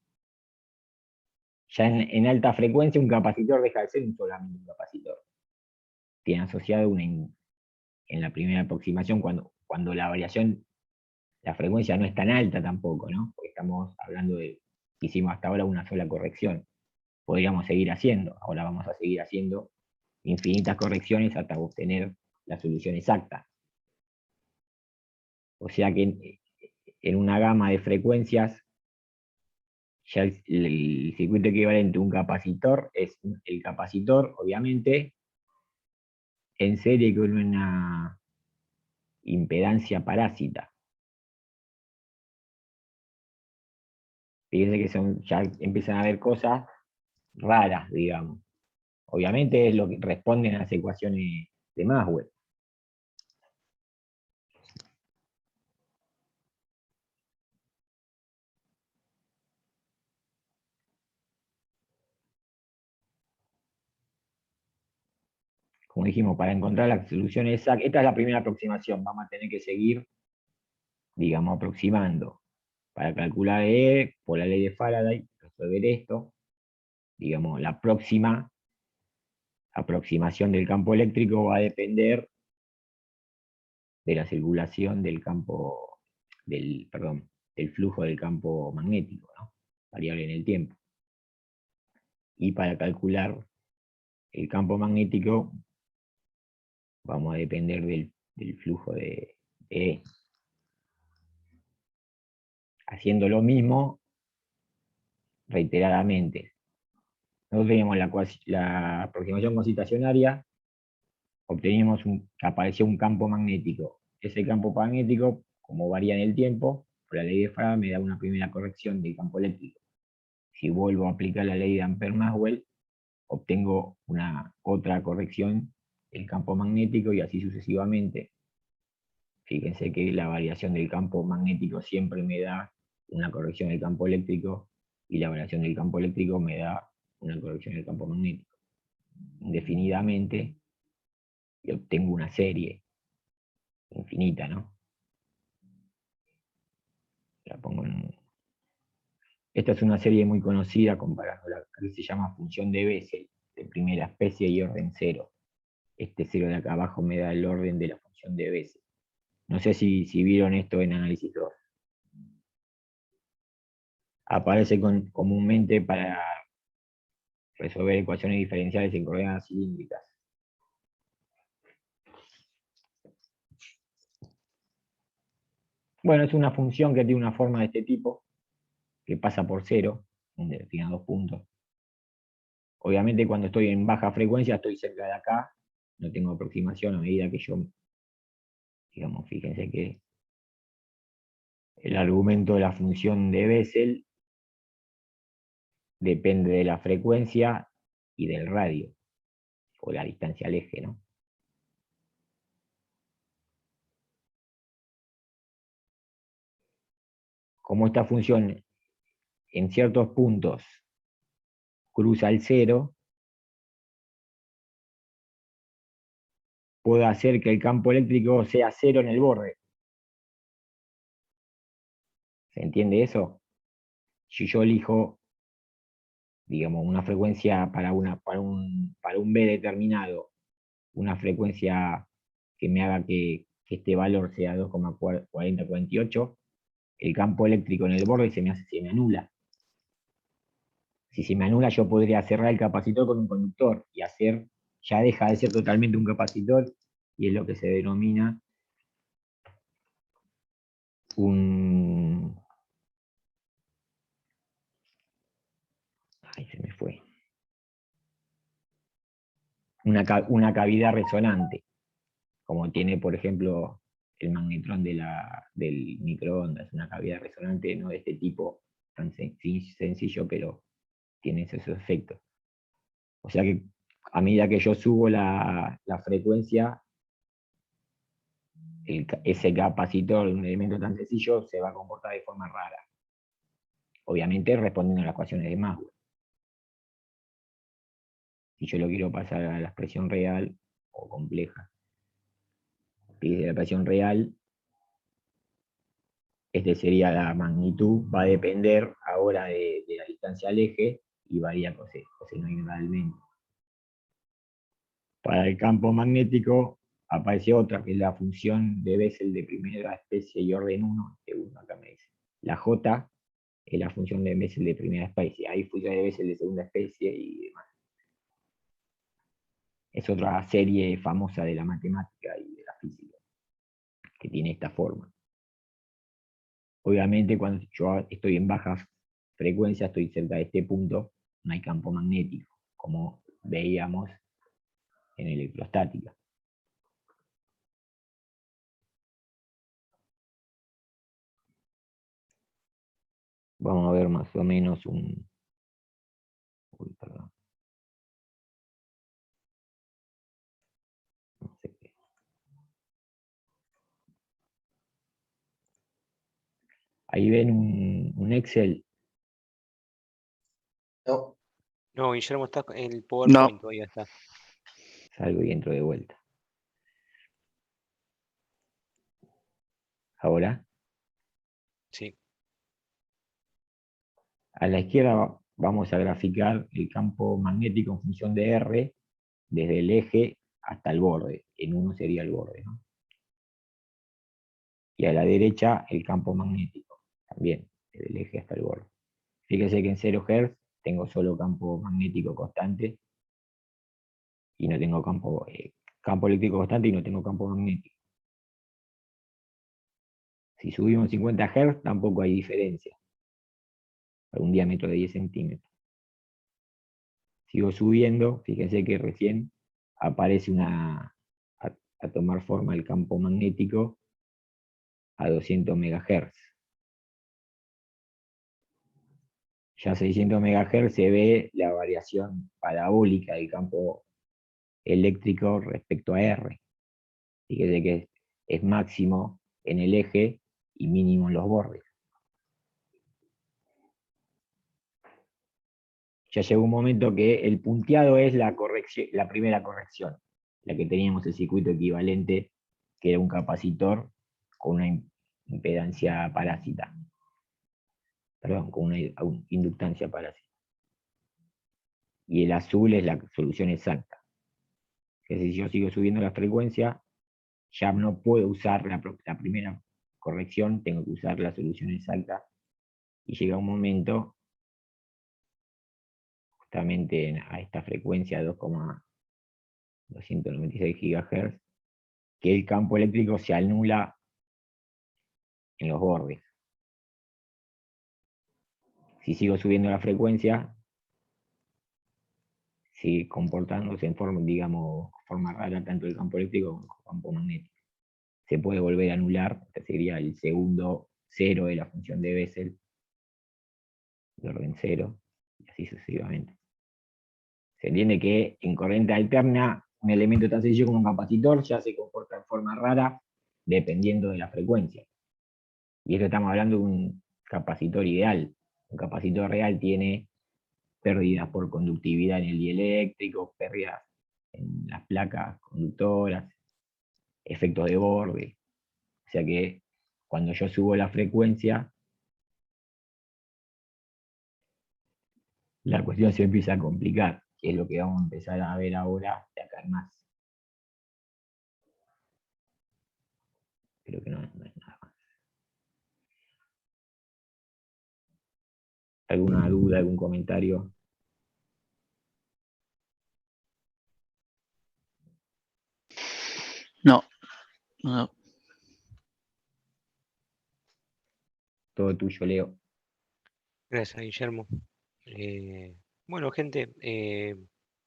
Ya en alta frecuencia un capacitor deja de ser solamente un capacitor. Tiene asociado en la primera aproximación, cuando la variación, la frecuencia no es tan alta tampoco, ¿no? Porque estamos hablando hicimos hasta ahora una sola corrección. Podríamos seguir haciendo, ahora vamos a seguir haciendo infinitas correcciones hasta obtener la solución exacta. O sea que en una gama de frecuencias, ya el circuito equivalente a un capacitor es el capacitor, obviamente, en serie con una impedancia parásita. Fíjense que ya empiezan a haber cosas raras, digamos. Obviamente es lo que responden a las ecuaciones de Maxwell. Como dijimos, para encontrar la solución exacta, esta es la primera aproximación, vamos a tener que seguir, digamos, aproximando. Para calcular E, por la ley de Faraday, resolver esto, digamos, la próxima aproximación del campo eléctrico va a depender de la circulación del campo, del flujo del campo magnético, ¿no? Variable en el tiempo. Y para calcular el campo magnético, vamos a depender del flujo de E. Haciendo lo mismo reiteradamente. Nosotros teníamos la aproximación concitacionaria, obteníamos que apareció un campo magnético. Ese campo magnético, como varía en el tiempo, por la ley de Faraday me da una primera corrección del campo eléctrico. Si vuelvo a aplicar la ley de Ampère-Maxwell, obtengo otra corrección del campo magnético y así sucesivamente. Fíjense que la variación del campo magnético siempre me da una corrección del campo eléctrico y la variación del campo eléctrico me da una corrección del campo magnético. Indefinidamente, y obtengo una serie infinita, ¿no? La pongo Esta es una serie muy conocida comparándola, que se llama función de Bessel, de primera especie y orden cero. Este cero de acá abajo me da el orden de la función de Bessel. No sé si vieron esto en análisis 2. Aparece comúnmente para resolver ecuaciones diferenciales en coordenadas cilíndricas. Bueno, es una función que tiene una forma de este tipo, que pasa por cero, en determinados puntos. Obviamente cuando estoy en baja frecuencia, estoy cerca de acá, no tengo aproximación a medida que yo, digamos, fíjense que el argumento de la función de Bessel depende de la frecuencia y del radio, o la distancia al eje, ¿no? Como esta función en ciertos puntos cruza el cero, puedo hacer que el campo eléctrico sea cero en el borde. ¿Se entiende eso? Si yo elijo digamos, una frecuencia para un B determinado, una frecuencia que me haga que este valor sea 2,4048, el campo eléctrico en el borde se me anula. Si se me anula, yo podría cerrar el capacitor con un conductor y ya deja de ser totalmente un capacitor, y es lo que se denomina ahí se me fue. Una cavidad resonante, como tiene, por ejemplo, el magnetrón del microondas, una cavidad resonante no de este tipo tan sencillo, pero tiene esos efectos. O sea que a medida que yo subo la frecuencia, ese capacitor de un elemento tan sencillo se va a comportar de forma rara. Obviamente respondiendo a las ecuaciones de Maxwell. Si yo lo quiero pasar a la expresión real o compleja, y de la expresión real, sería la magnitud, va a depender ahora de la distancia al eje y varía cosenoidalmente. Para el campo magnético aparece otra, que es la función de Bessel de primera especie y orden 1, segundo acá me dice. La J es la función de Bessel de primera especie, hay función de Bessel de segunda especie y demás. Es otra serie famosa de la matemática y de la física, que tiene esta forma. Obviamente cuando yo estoy en baja frecuencia, estoy cerca de este punto, no hay campo magnético, como veíamos en electrostática. Vamos a ver más o menos un... Uy, perdón. No sé qué. Ahí ven un Excel. No, No, Guillermo está en el PowerPoint, todavía está. Salgo y entro de vuelta. Ahora, Sí. a la izquierda vamos a graficar el campo magnético en función de R, desde el eje hasta el borde. En uno sería el borde, ¿no? Y a la derecha el campo magnético, también, desde el eje hasta el borde. Fíjense que en 0 Hz tengo solo campo magnético constante y no tengo campo eléctrico constante y no tengo campo magnético. Si subimos 50 Hz tampoco hay diferencia, para un diámetro de 10 centímetros. Sigo subiendo, fíjense que recién aparece a tomar forma el campo magnético a 200 MHz. Ya a 600 MHz se ve la variación parabólica del campo eléctrico respecto a R. Fíjese que es máximo en el eje y mínimo en los bordes. Ya llegó un momento que el punteado es la primera corrección, la que teníamos el circuito equivalente, que era un capacitor con una impedancia parásita. Perdón, con una inductancia parásita. Y el azul es la solución exacta. Que si yo sigo subiendo la frecuencia, ya no puedo usar la primera corrección, tengo que usar la solución exacta. Y llega un momento, justamente a esta frecuencia 2,296 GHz, que el campo eléctrico se anula en los bordes. Si sigo subiendo la frecuencia, sigue comportándose en forma rara tanto el campo eléctrico como el campo magnético. Se puede volver a anular, este sería el segundo cero de la función de Bessel, de orden 0, y así sucesivamente. Se entiende que en corriente alterna, un elemento tan sencillo como un capacitor ya se comporta en forma rara dependiendo de la frecuencia. Y esto estamos hablando de un capacitor ideal. Un capacitor real tiene pérdidas por conductividad en el dieléctrico, pérdidas en las placas conductoras, efectos de borde. O sea que cuando yo subo la frecuencia, la cuestión se empieza a complicar, que es lo que vamos a empezar a ver ahora de acá en más. Creo que no es nada más. ¿Alguna duda, algún comentario? No, no. Todo tuyo, Leo. Gracias, Guillermo. Bueno, gente,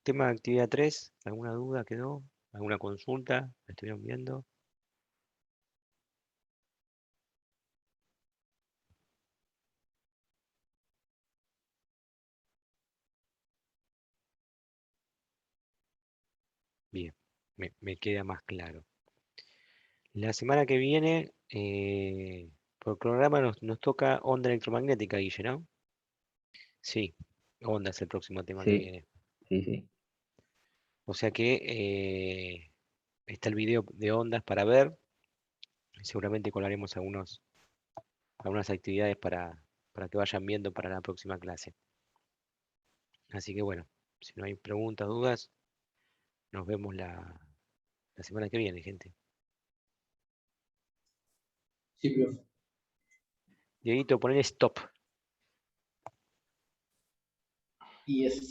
tema de actividad 3, ¿alguna duda quedó? ¿Alguna consulta? ¿La estuvieron viendo? Bien, me queda más claro. La semana que viene, por programa nos toca onda electromagnética, Guille, ¿no? Sí, onda es el próximo tema que Sí, viene. sí. O sea que está el video de ondas para ver. Seguramente colaremos algunas actividades para que vayan viendo para la próxima clase. Así que bueno, si no hay preguntas, dudas, nos vemos la semana que viene, gente. Sí, profe. Dieguito, poner stop. Y es